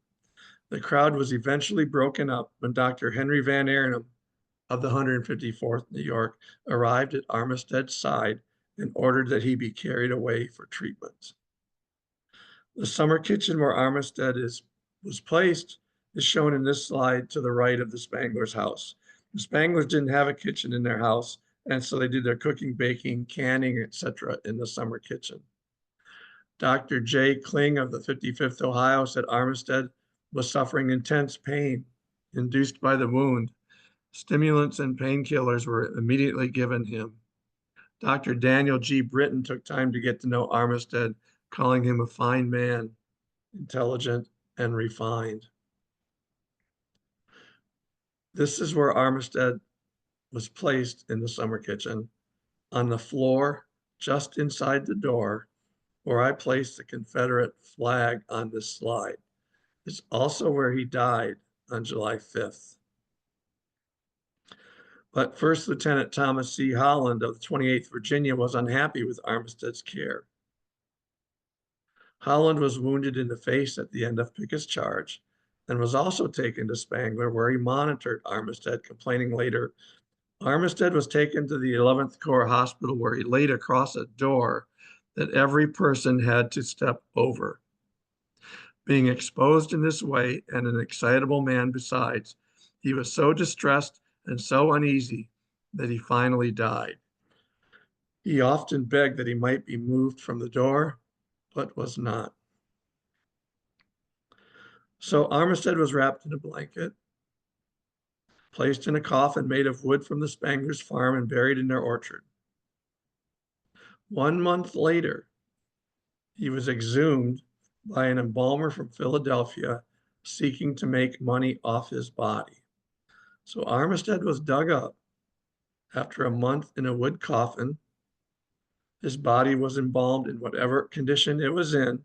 The crowd was eventually broken up when Dr. Henry Van Arnhem of the 154th New York arrived at Armistead's side and ordered that he be carried away for treatment. The summer kitchen where Armistead was placed is shown in this slide to the right of the Spangler's house. The Spanglers didn't have a kitchen in their house, and so they did their cooking, baking, canning, etc. in the summer kitchen. Dr. J. Kling of the 55th Ohio said Armistead was suffering intense pain induced by the wound. Stimulants and painkillers were immediately given him. Dr. Daniel G. Britton took time to get to know Armistead, calling him a fine man, intelligent and refined. This is where Armistead was placed in the summer kitchen, on the floor just inside the door, where I placed the Confederate flag on this slide. It's also where he died on July 5th. But First Lieutenant Thomas C. Holland of the 28th Virginia was unhappy with Armistead's care. Holland was wounded in the face at the end of Pickett's charge and was also taken to Spangler, where he monitored Armistead, complaining later, Armistead was taken to the 11th Corps Hospital, where he laid across a door that every person had to step over. Being exposed in this way, and an excitable man besides, he was so distressed and so uneasy that he finally died. He often begged that he might be moved from the door, but was not. So Armistead was wrapped in a blanket, placed in a coffin made of wood from the Spangler's farm, and buried in their orchard. 1 month later, he was exhumed by an embalmer from Philadelphia seeking to make money off his body. So Armistead was dug up after a month in a wood coffin. His body was embalmed in whatever condition it was in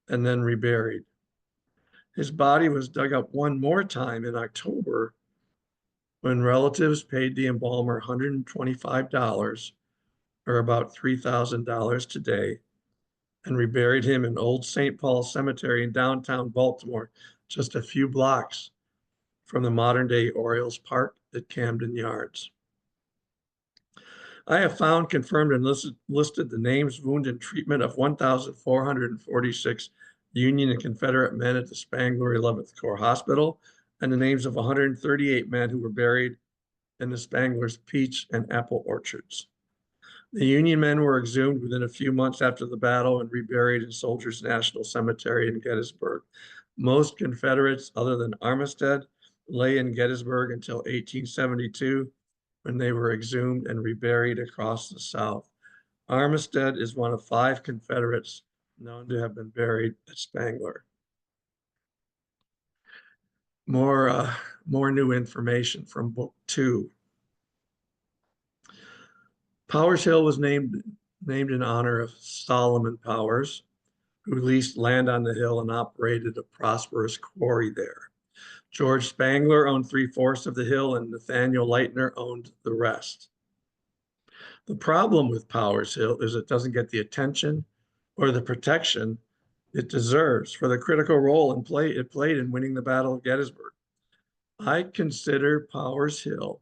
and then reburied. His body was dug up one more time in October when relatives paid the embalmer $125, or about $3,000 today, and reburied him in Old St. Paul Cemetery in downtown Baltimore, just a few blocks from the modern-day Orioles Park at Camden Yards. I have found, confirmed, and listed the names, wound, and treatment of 1,446 Union and Confederate men at the Spangler 11th Corps Hospital, and the names of 138 men who were buried and the Spanglers' peach and apple orchards. The Union men were exhumed within a few months after the battle and reburied in Soldiers National Cemetery in Gettysburg. Most Confederates, other than Armistead, lay in Gettysburg until 1872, when they were exhumed and reburied across the South. Armistead is one of 5 Confederates known to have been buried at Spangler. More new information from Book 2. Powers Hill was named in honor of Solomon Powers, who leased land on the hill and operated a prosperous quarry there. George Spangler owned 3/4 of the hill, and Nathaniel Leitner owned the rest. The problem with Powers Hill is it doesn't get the attention or the protection it deserves for the critical role it played in winning the Battle of Gettysburg. I consider Powers Hill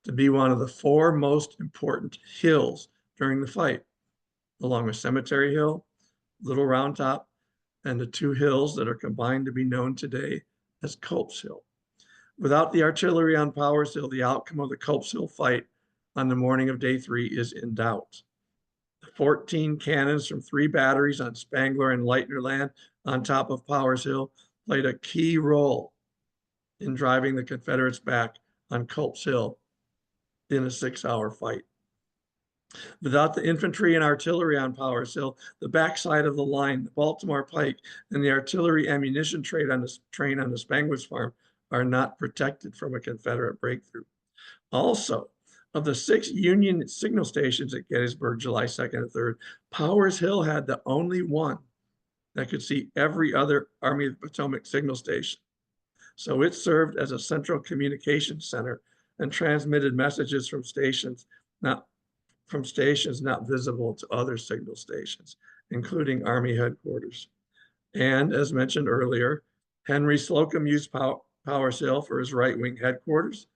to be one of the 4 most important hills during the fight, along with Cemetery Hill, Little Round Top, and the 2 hills that are combined to be known today as Culp's Hill. Without the artillery on Powers Hill, the outcome of the Culp's Hill fight on the morning of day 3 is in doubt. The 14 cannons from 3 batteries on Spangler and Leitner land on top of Powers Hill played a key role in driving the Confederates back on Culp's Hill in a 6-hour fight. Without the infantry and artillery on Powers Hill, the backside of the line, the Baltimore Pike, and the artillery ammunition train on the Spangler's farm are not protected from a Confederate breakthrough. Also, of the 6 Union signal stations at Gettysburg, July 2nd and 3rd, Powers Hill had the only one that could see every other Army of the Potomac signal station. So it served as a central communications center and transmitted messages from stations not visible to other signal stations, including Army headquarters. And as mentioned earlier, Henry Slocum used Powers Hill for his right-wing headquarters,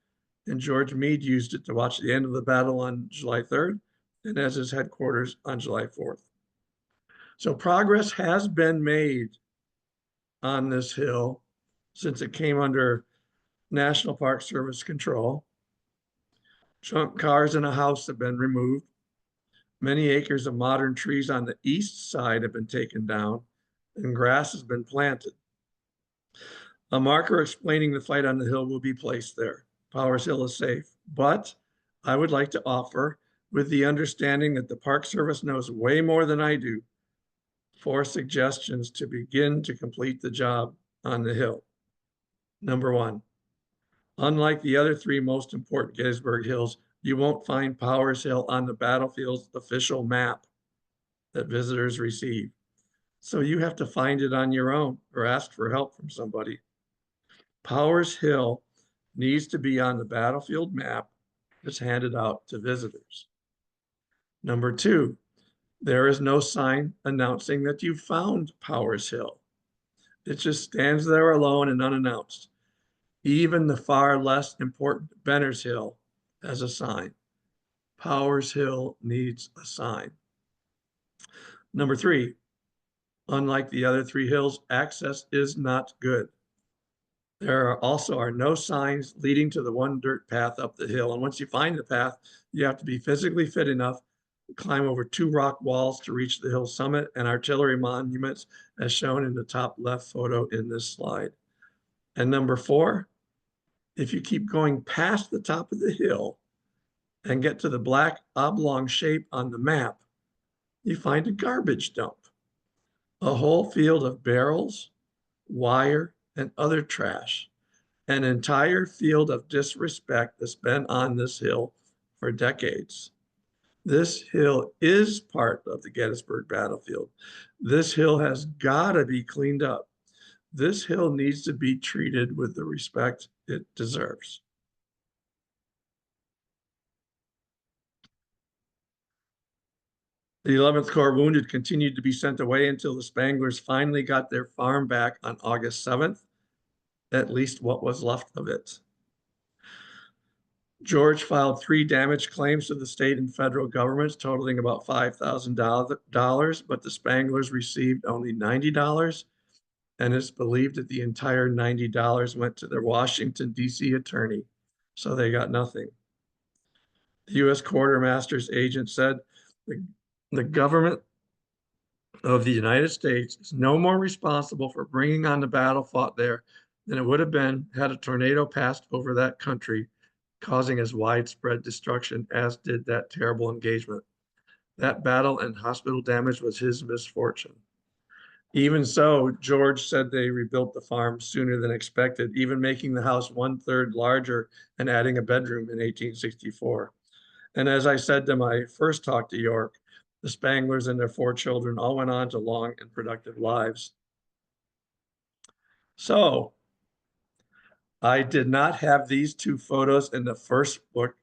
and George Meade used it to watch the end of the battle on July 3rd and as his headquarters on July 4th. So progress has been made on this hill since it came under National Park Service control. Junk cars and a house have been removed. Many acres of modern trees on the east side have been taken down, and grass has been planted. A marker explaining the fight on the hill will be placed there. Powers Hill is safe, but I would like to offer, with the understanding that the Park Service knows way more than I do, 4 suggestions to begin to complete the job on the hill. Number 1, unlike the other 3 most important Gettysburg hills, you won't find Powers Hill on the battlefield's official map that visitors receive. So you have to find it on your own or ask for help from somebody. Powers Hill needs to be on the battlefield map that's handed out to visitors. Number 2, there is no sign announcing that you found Powers Hill. It just stands there alone and unannounced. Even the far less important Benner's Hill has a sign. Powers Hill needs a sign. Number 3, unlike the other 3 hills, access is not good. There are no signs leading to the one dirt path up the hill. And once you find the path, you have to be physically fit enough to climb over 2 rock walls to reach the hill summit and artillery monuments as shown in the top left photo in this slide. And number 4, if you keep going past the top of the hill and get to the black oblong shape on the map, you find a garbage dump, a whole field of barrels, wire, and other trash, an entire field of disrespect that's been on this hill for decades. This hill is part of the Gettysburg battlefield. This hill has got to be cleaned up. This hill needs to be treated with the respect it deserves. The 11th Corps wounded continued to be sent away until the Spanglers finally got their farm back on August 7th, at least what was left of it. George filed 3 damage claims to the state and federal governments totaling about $5,000, but the Spanglers received only $90, and it's believed that the entire $90 went to their Washington, D.C. attorney, so they got nothing. The U.S. quartermaster's agent said the, the government of the United States is no more responsible for bringing on the battle fought there than it would have been had a tornado passed over that country, causing as widespread destruction as did that terrible engagement. That battle and hospital damage was his misfortune. Even so, George said they rebuilt the farm sooner than expected, even making the house 1/3 larger and adding a bedroom in 1864. And as I said to my first talk to York, the Spanglers and their 4 children all went on to long and productive lives. So I did not have these 2 photos in the first book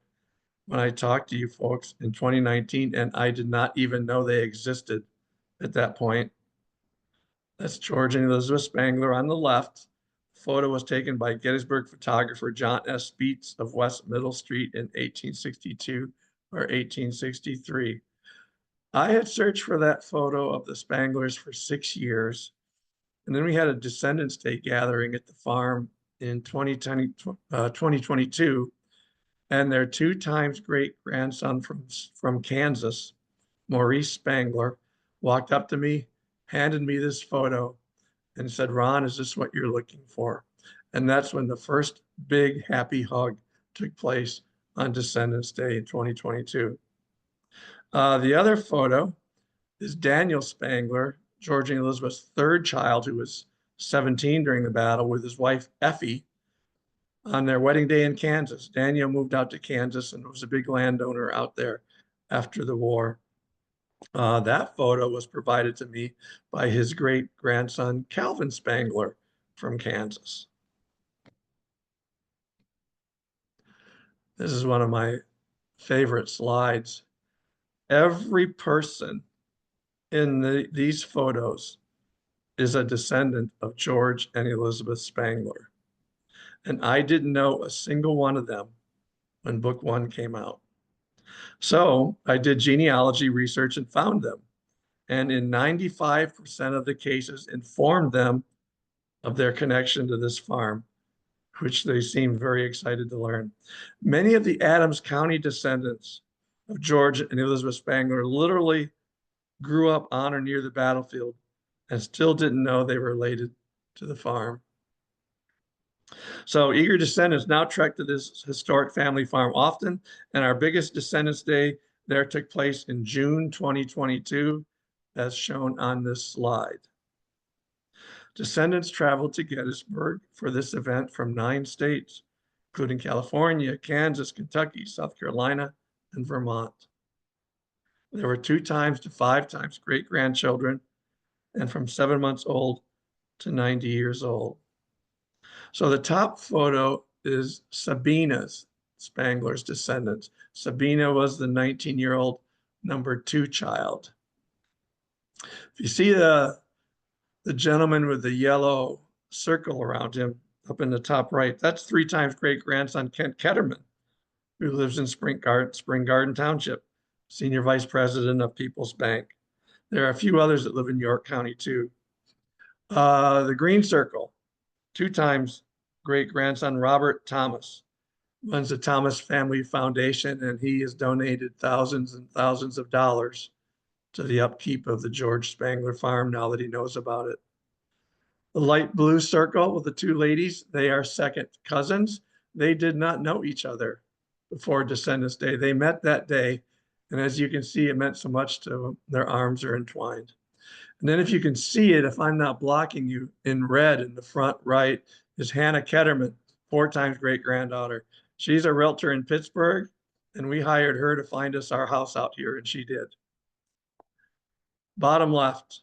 when I talked to you folks in 2019, and I did not even know they existed at that point. That's George and Elizabeth Spangler on the left. The photo was taken by Gettysburg photographer John S. Beets of West Middle Street in 1862 or 1863. I had searched for that photo of the Spanglers for 6 years. And then we had a Descendants Day gathering at the farm in 2022. And their 2 times great grandson from Kansas, Maurice Spangler, walked up to me, handed me this photo, and said, "Ron, is this what you're looking for?" And that's when the first big happy hug took place on Descendants Day in 2022. The other photo is Daniel Spangler, George and Elizabeth's 3rd child, who was 17 during the battle, with his wife Effie on their wedding day in Kansas. Daniel moved out to Kansas and was a big landowner out there after the war. That photo was provided to me by his great grandson, Calvin Spangler from Kansas. This is one of my favorite slides. Every person in these photos is a descendant of George and Elizabeth Spangler. And I didn't know a single one of them when book 1 came out. So I did genealogy research and found them. And in 95% of the cases, informed them of their connection to this farm, which they seemed very excited to learn. Many of the Adams County descendants of George and Elizabeth Spangler literally grew up on or near the battlefield and still didn't know they were related to the farm. So eager descendants now trek to this historic family farm often, and our biggest Descendants Day there took place in June 2022, as shown on this slide. Descendants traveled to Gettysburg for this event from 9 states, including California, Kansas, Kentucky, South Carolina, and Vermont. There were 2 times to 5 times great-grandchildren, and from 7 months old to 90 years old. So the top photo is Sabina's Spangler's descendants. Sabina was the 19-year-old number 2 child. If you see the gentleman with the yellow circle around him up in the top right, that's 3 times great-grandson Kent Ketterman, who lives in Spring Garden Township, senior vice president of People's Bank. There are a few others that live in York County too. The green circle, 2 times great-grandson Robert Thomas, runs the Thomas Family Foundation, and he has donated thousands and thousands of dollars to the upkeep of the George Spangler farm now that he knows about it. The light blue circle with the 2 ladies, they are second cousins. They did not know each other before Descendants Day. They met that day, and as you can see, it meant so much to them. Their arms are entwined. And then if you can see it, if I'm not blocking you, in red in the front right is Hannah Ketterman, 4 times great-granddaughter. She's a realtor in Pittsburgh, and we hired her to find us our house out here, and she did. Bottom left,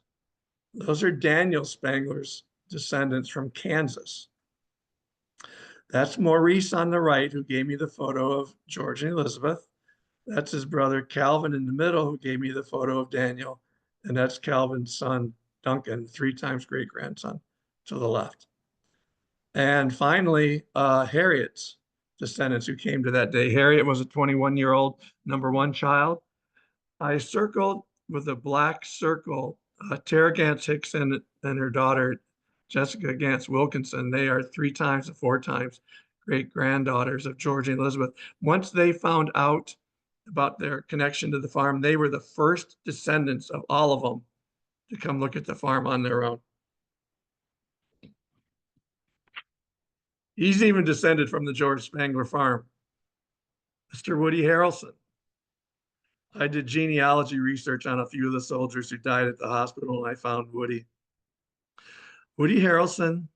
those are Daniel Spangler's descendants from Kansas. That's Maurice on the right, who gave me the photo of George and Elizabeth. That's his brother Calvin in the middle, who gave me the photo of Daniel. And that's Calvin's son, Duncan, 3 times great-grandson to the left. And finally, Harriet's descendants who came to that day. Harriet was a 21-year-old number 1 child. I circled with a black circle Tara Gantz Hickson and her daughter, Jessica Gantz Wilkinson. They are 3 times to 4 times great-granddaughters of George and Elizabeth. Once they found out about their connection to the farm. They were the first descendants of all of them to come look at the farm on their own. He's even descended from the George Spangler farm. Mr. Woody Harrelson. I did genealogy research on a few of the soldiers who died at the hospital, and I found Woody. Woody Harrelson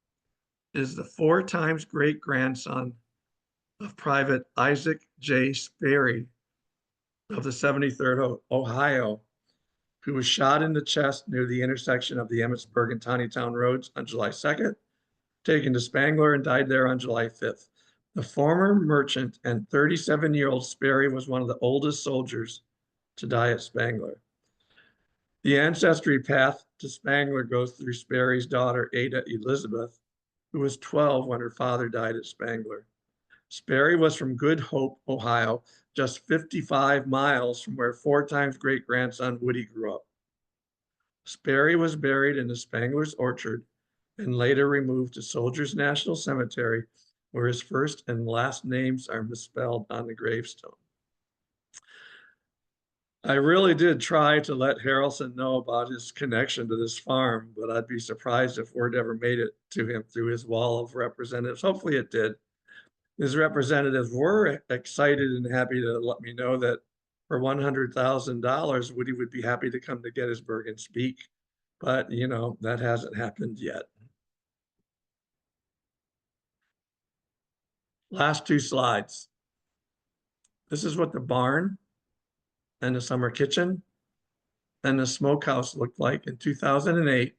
is the 4 times great grandson of Private Isaac J. Sperry of the 73rd Ohio, who was shot in the chest near the intersection of the Emmitsburg and Tawnytown roads on July 2nd, taken to Spangler and died there on July 5th. The former merchant and 37-year-old Sperry was one of the oldest soldiers to die at Spangler. The ancestry path to Spangler goes through Sperry's daughter, Ada Elizabeth, who was 12 when her father died at Spangler. Sperry was from Good Hope, Ohio, just 55 miles from where 4 times great-grandson Woody grew up. Sperry was buried in the Spangler's Orchard and later removed to Soldiers National Cemetery, where his first and last names are misspelled on the gravestone. I really did try to let Harrelson know about his connection to this farm, but I'd be surprised if word ever made it to him through his wall of representatives. Hopefully it did. His representatives were excited and happy to let me know that for $100,000, Woody would be happy to come to Gettysburg and speak. But, you know, that hasn't happened yet. Last 2 slides. This is what the barn and the summer kitchen and the smokehouse looked like in 2008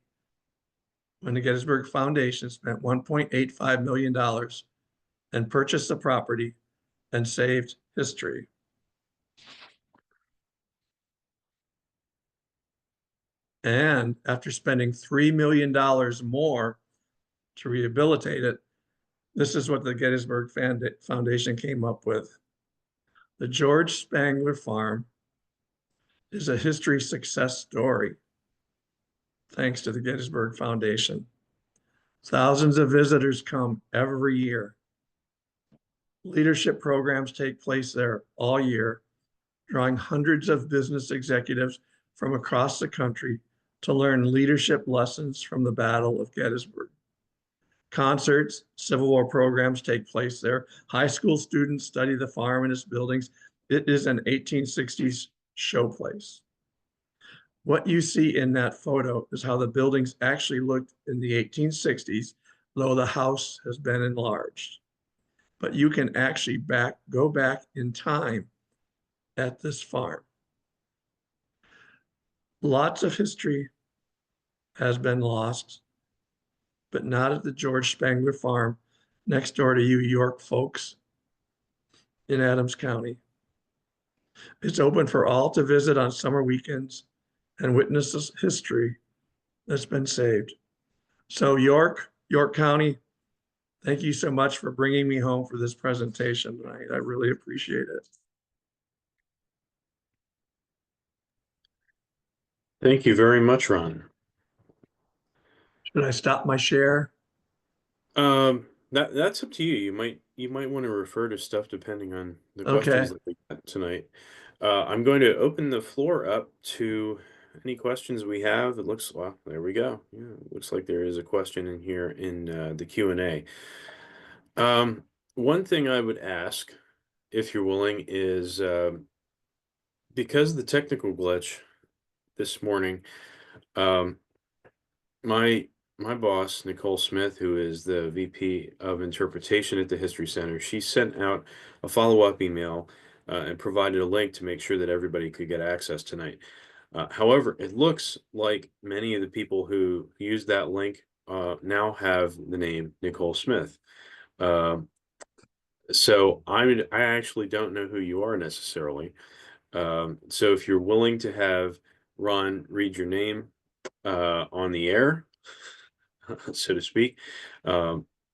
when the Gettysburg Foundation spent $1.85 million and purchased the property and saved history. And after spending $3 million more to rehabilitate it, this is what the Gettysburg Foundation came up with. The George Spangler Farm is a history success story, thanks to the Gettysburg Foundation. Thousands of visitors come every year. Leadership programs take place there all year, drawing hundreds of business executives from across the country to learn leadership lessons from the Battle of Gettysburg. Concerts, Civil War programs take place there. High school students study the farm and its buildings. It is an 1860s showplace. What you see in that photo is how the buildings actually looked in the 1860s, though the house has been enlarged. But you can actually go back in time at this farm. Lots of history has been lost, but not at the George Spangler Farm next door to you York folks in Adams County. It's open for all to visit on summer weekends and witness this history that's been saved. So York County, thank you so much for bringing me home for this presentation tonight. I really appreciate it. Thank you very much, Ron. Should I stop my share? That's up to you. You might want to refer to stuff depending on the Okay. questions that we got tonight. I'm going to open the floor up to any questions we have. It looks, well, there we go. Yeah, it looks like there is a question in here in the Q&A. One thing I would ask, if you're willing, is because of the technical glitch this morning, my boss, Nicole Smith, who is the VP of Interpretation at the History Center, she sent out a follow-up email and provided a link to make sure that everybody could get access tonight. However, it looks like many of the people who used that link now have the name Nicole Smith. So I actually don't know who you are necessarily. So if you're willing to have Ron read your name on the air, so to speak,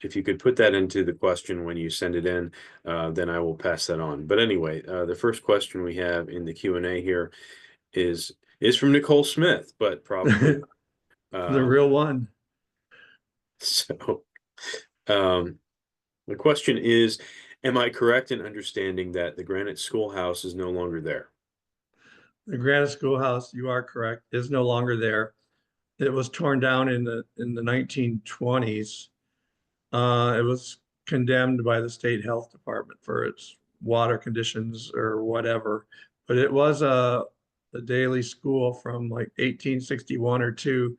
if you could put that into the question when you send it in, then I will pass that on. But anyway, the first question we have in the Q&A here is from Nicole Smith, but probably The real one. So the question is, Am I correct in understanding that the Granite Schoolhouse is no longer there? The Granite Schoolhouse, you are correct, is no longer there. It was torn down in the 1920s. It was condemned by the state health department for its water conditions or whatever. But it was a daily school from like 1861 or two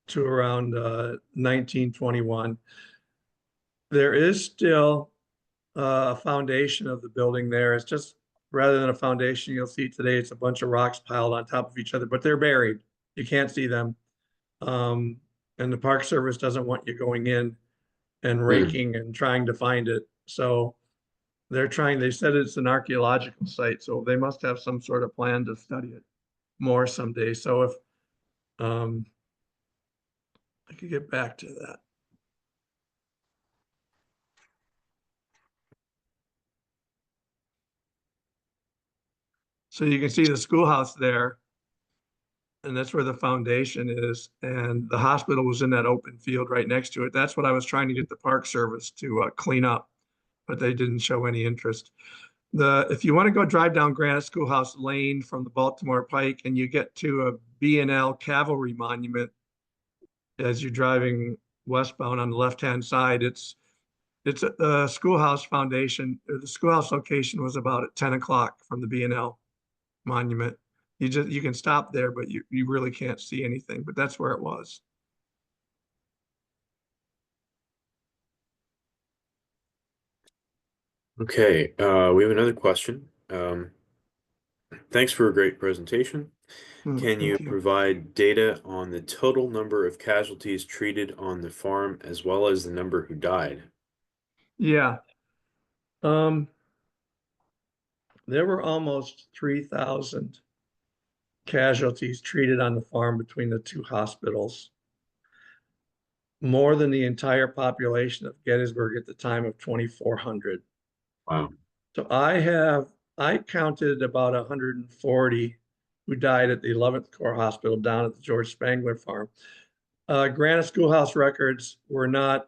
to around 1921. There is still a foundation of the building there. It's just rather than a foundation you'll see today, it's a bunch of rocks piled on top of each other, but they're buried. You can't see them. Um, and the Park Service doesn't want you going in and Hmm. raking and trying to find it. So they said it's an archaeological site, so they must have some sort of plan to study it more someday. So if um, I could get back to that. So you can see the schoolhouse there, and that's where the foundation is. And the hospital was in that open field right next to it. That's what I was trying to get the Park Service to clean up, but they didn't show any interest. If you want to go drive down Granite Schoolhouse Lane from the Baltimore Pike and you get to a B&L Cavalry Monument as you're driving westbound on the left-hand side, it's at the schoolhouse foundation, or the schoolhouse location was about at 10 o'clock from the B&L Monument. You can stop there, but you really can't see anything, but that's where it was. Okay, we have another question. Thanks for a great presentation. Can you Thank you. provide data on the total number of casualties treated on the farm as well as the number who died? Yeah. Um, there were almost 3,000 casualties treated on the farm between the two hospitals, more than the entire population of Gettysburg at the time of 2,400. Wow. So I counted about 140 who died at the 11th Corps Hospital down at the George Spangler farm. Granite Schoolhouse records were not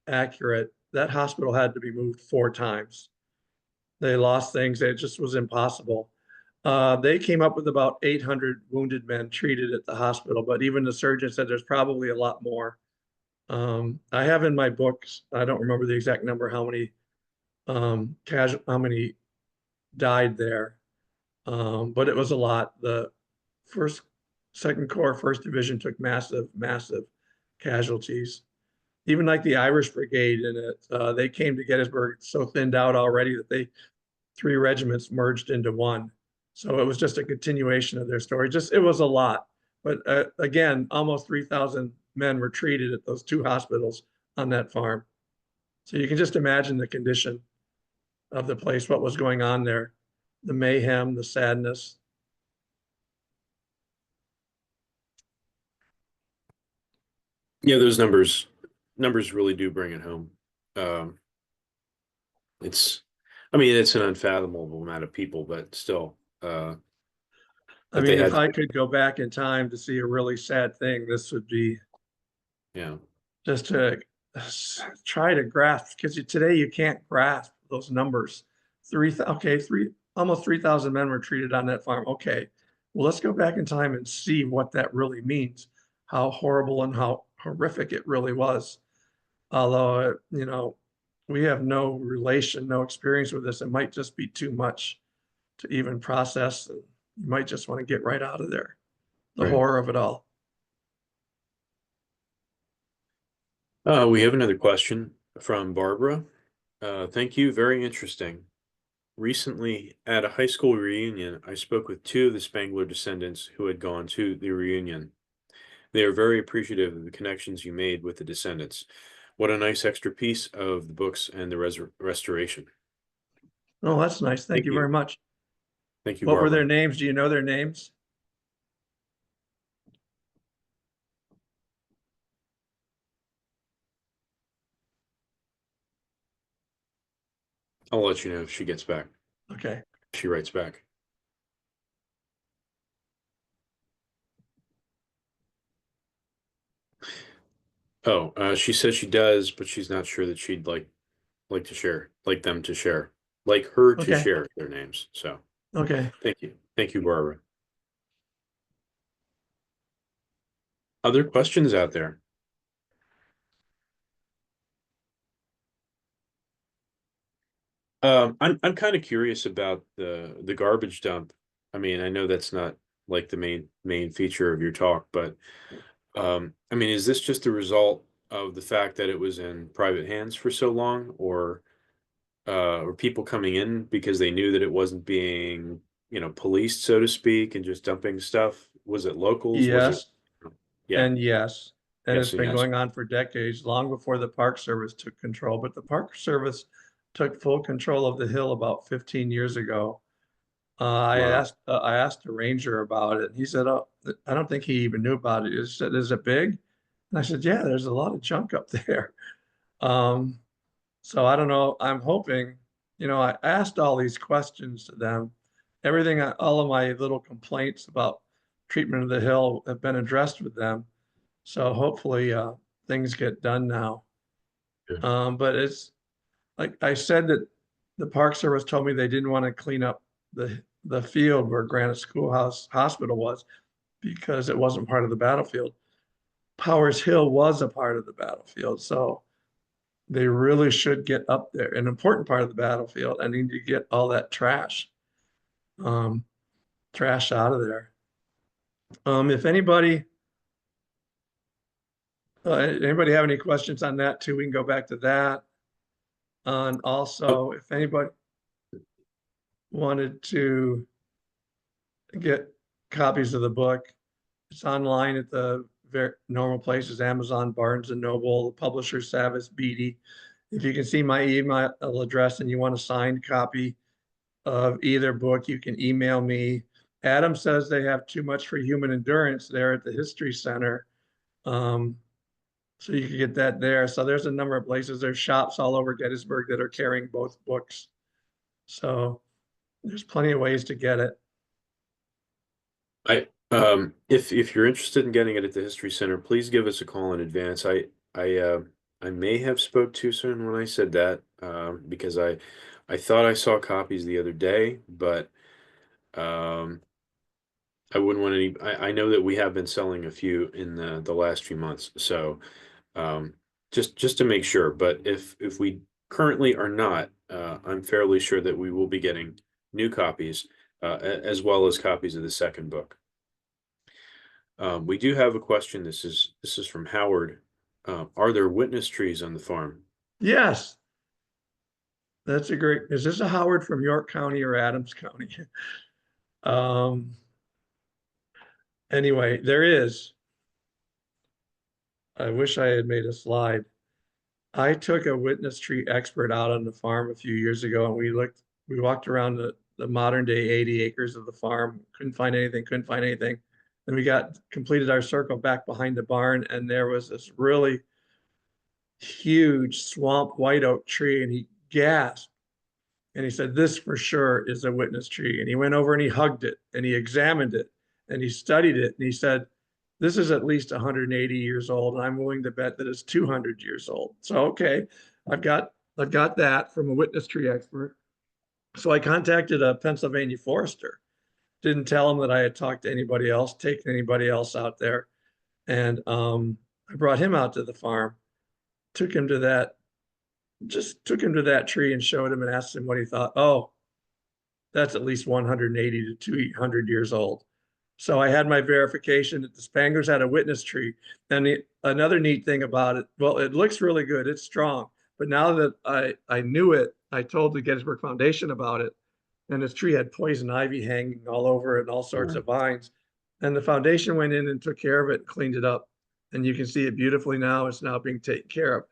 accurate. That hospital had to be moved 4 times. They lost things. It just was impossible. They came up with about 800 wounded men treated at the hospital, but even the surgeon said there's probably a lot more. I have in my books, I don't remember the exact number, how many died there. But it was a lot. The first, Second Corps, First Division took massive casualties. Even like the Irish Brigade in it, they came to Gettysburg so thinned out already that 3 regiments merged into one. So it was just a continuation of their story. Just it was a lot. But again, almost 3,000 men were treated at those two hospitals on that farm. So you can just imagine the condition of the place, what was going on there, the mayhem, the sadness. Yeah, those numbers really do bring it home. Um, it's, I mean, it's an unfathomable amount of people, but still, I that they mean, if had, I could go back in time to see a really sad thing, this would be yeah, just to try to grasp, because today you can't grasp those numbers. Okay, almost 3,000 men were treated on that farm. Okay, well, let's go back in time and see what that really means, how horrible and how horrific it really was. Although, we have no relation, no experience with this, it might just be too much to even process. And you might just want to get right out of there, the right. horror of it all. We have another question from Barbara. Thank you. Very interesting. Recently, at a high school reunion, I spoke with two of the Spangler descendants who had gone to the reunion. They are very appreciative of the connections you made with the descendants. What a nice extra piece of the books and the restoration. Oh, that's nice. Thank Thank you very you. much. Thank you, What were their Barbara. names? Do you know their names? I'll let you know if she gets back. Okay. She writes back. Oh, she says she does, but she's not sure that she'd like like them to share, like her to Okay, share their names. So okay. thank you, Barbara. Other questions out there? I'm kind of curious about the garbage dump. I mean, I know that's not like the main feature of your talk, but I mean, is this just a result of the fact that it was in private hands for so long, or people coming in because they knew that it wasn't being, policed, so to speak, and just dumping stuff? Was it locals? Was it? Yes, Yeah, and yes. And it's yes and been yes. going on for decades, long before the Park Service took control. But the Park Service took full control of the hill about 15 years ago. Wow. I asked a ranger about it. He said, "Oh, I don't think he even knew about it." He said, "Is it big?" And I said, "Yeah, there's a lot of junk up there." Um, so I don't know. I'm hoping, I asked all these questions to them. All of my little complaints about treatment of the hill have been addressed with them. So hopefully, things get done now. Yeah. But it's like I said that the Park Service told me they didn't want to clean up the field where Granite Schoolhouse Hospital was because it wasn't part of the battlefield. Powers Hill was a part of the battlefield, so they really should get up there. An important part of the battlefield. I need to get all that um, trash out of there. If anybody have any questions on that too, we can go back to that. And Oh, also, if anybody wanted to get copies of the book, it's online at the very normal places, Amazon, Barnes and Noble, the publisher Savas Beatty. If you can see my email address and you want a signed copy of either book, you can email me. Adam says they have too much for human endurance there at the History Center. Um, so you can get that there. So there's a number of places. There's shops all over Gettysburg that are carrying both books. So there's plenty of ways to get it. if you're interested in getting it at the History Center, please give us a call in advance. I may have spoke too soon when I said that, because I thought I saw copies the other day, but um, I wouldn't want any. I know that we have been selling a few in the last few months, so um, just to make sure. But if we currently are not, I'm fairly sure that we will be getting new copies, as well as copies of the second book. We do have a question. This is from Howard. Are there witness trees on the farm? Yes, is this a Howard from York County or Adams County? Um, anyway, there is. I wish I had made a slide. I took a witness tree expert out on the farm a few years ago and we walked around the modern day 80 acres of the farm, couldn't find anything. Then we completed our circle back behind the barn and there was this really huge swamp white oak tree and he gasped and he said, "This for sure is a witness tree." And he went over and he hugged it and he examined it and he studied it and he said, "This is at least 180 years old. And I'm willing to bet that it's 200 years old." So, okay, I've got that from a witness tree expert. So I contacted a Pennsylvania forester. Didn't tell him that I had talked to anybody else, taken anybody else out there. And I brought him out to the farm, took him to that, just took him to that tree and showed him and asked him what he thought. Oh, that's at least 180 to 200 years old. So I had my verification that the Spanglers had a witness tree. And another neat thing about it, well, it looks really good. It's strong. But now that I knew it, I told the Gettysburg Foundation about it. And this tree had poison ivy hanging all over it and all sorts of vines. And the foundation went in and took care of it and cleaned it up. And you can see it beautifully now. It's now being taken care of.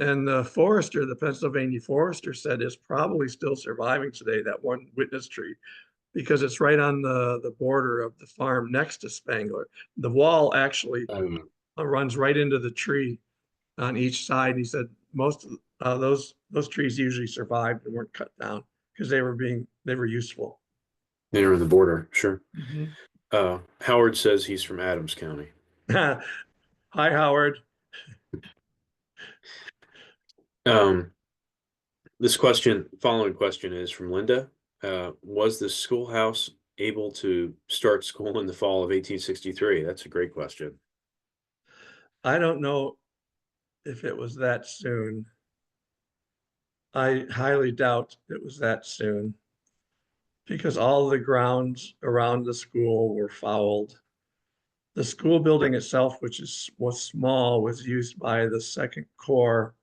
And the forester, the Pennsylvania forester, said is probably still surviving today, that one witness tree, because it's right on the border of the farm next to Spangler. The wall actually runs right into the tree on each side. He said most of those trees usually survived and weren't cut down because they were useful. They're in the border, sure. Mhm. Howard says he's from Adams County. Hi, Howard. Um, Following question is from Linda. Was the schoolhouse able to start school in the fall of 1863? That's a great question. I don't know if it was that soon. I highly doubt it was that soon because all the grounds around the school were fouled. The school building itself, was small, was used by the Second Corps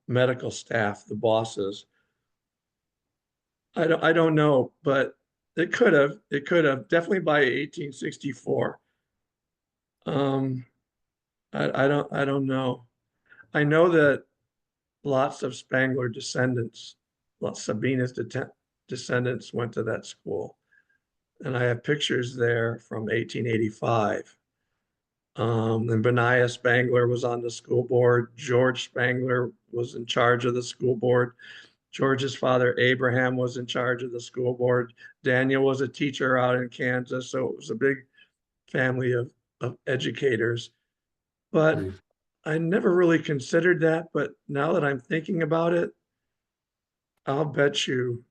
medical staff, the bosses. I don't know, but it could have definitely by 1864. Um, I don't know. I know that lots of Spangler descendants, lots of Sabina's descendants went to that school. And I have pictures there from 1885. And Benaiah Spangler was on the school board. George Spangler was in charge of the school board. George's father, Abraham, was in charge of the school board. Daniel was a teacher out in Kansas. So it was a big family of educators. But Mm. I never really considered that. But now that I'm thinking about it, I'll bet you,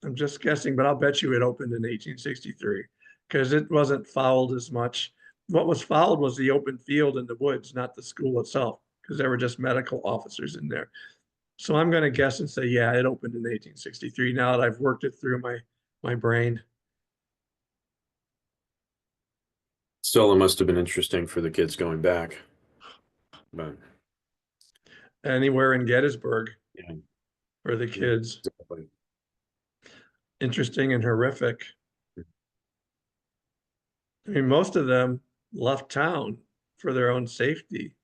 I'm just guessing, but I'll bet you it opened in 1863 because it wasn't fouled as much. What was fouled was the open field in the woods, not the school itself, because there were just medical officers in there. So I'm going to guess and say, yeah, it opened in 1863 now that I've worked it through my brain. Still, it must have been interesting for the kids going back. But Anywhere in Gettysburg yeah, for the yeah, kids. exactly. Interesting and horrific. I mean, most of them left town for their own safety.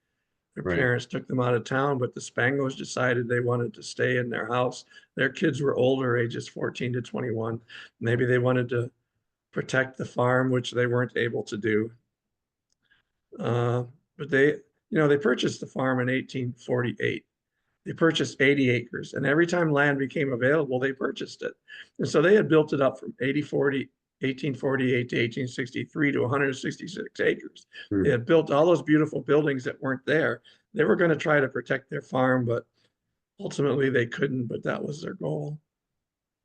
Their Right. parents took them out of town, but the Spanglers decided they wanted to stay in their house. Their kids were older, ages 14 to 21. Maybe they wanted to protect the farm, which they weren't able to do. But they purchased the farm in 1848. They purchased 80 acres, and every time land became available, they purchased it. And so they had built it up from 1848 to 1863 to 166 acres. They Mm, had built all those beautiful buildings that weren't there. They were going to try to protect their farm, but ultimately they couldn't, but that was their goal.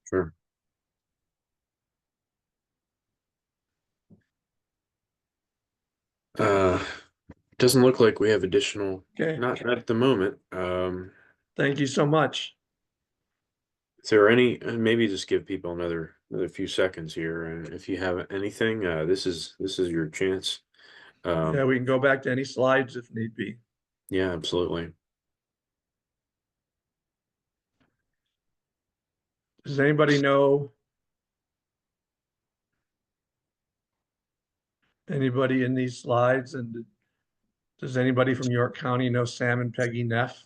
sure. Uh, doesn't look like we have additional, Okay. not at the moment. Thank you so much. Is there any, maybe just give people another few seconds here, and if you have anything, this is your chance. Yeah, we can go back to any slides if need be. Yeah, absolutely. Does anybody know anybody in these slides? And does anybody from York County know Sam and Peggy Neff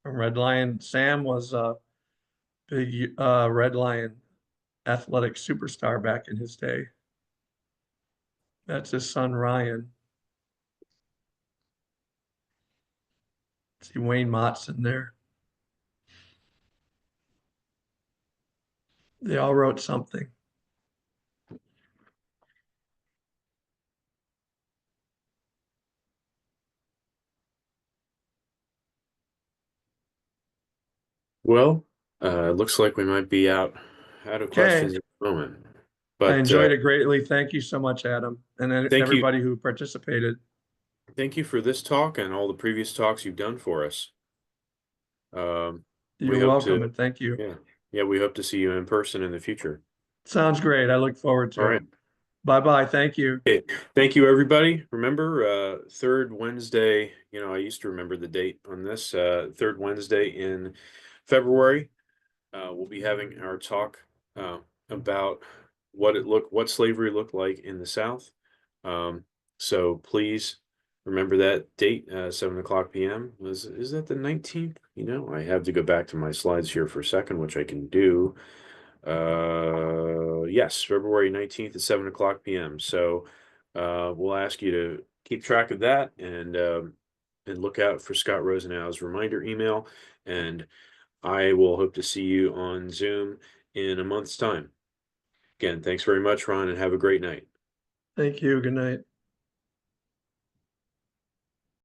from Red Lion? Sam was a big Red Lion athletic superstar back in his day. That's his son, Ryan. See Wayne Mott's in there. They all wrote something. Well, it looks like we might be out of Okay. questions at the moment. I But enjoyed it greatly. Thank you so much, Adam, and thank you, everybody who participated. thank you for this talk and all the previous talks you've done for us. We You're hope welcome, to, and thank you. yeah, yeah, we hope to see you in person in the future. Sounds great. I look forward All to it. right. Bye-bye. Thank you. Okay. Thank you, everybody. Remember, third Wednesday, I used to remember the date on this, third Wednesday in February. We'll be having our talk about what slavery looked like in the South. So please remember that date, 7 o'clock p.m. Is that the 19th? I have to go back to my slides here for a second, which I can do. Yes, February 19th at 7 o'clock p.m. So we'll ask you to keep track of that and look out for Scott Rosenau's reminder email. And I will hope to see you on Zoom in a month's time. Again, thanks very much, Ron, and have a great night. Thank you. Good night.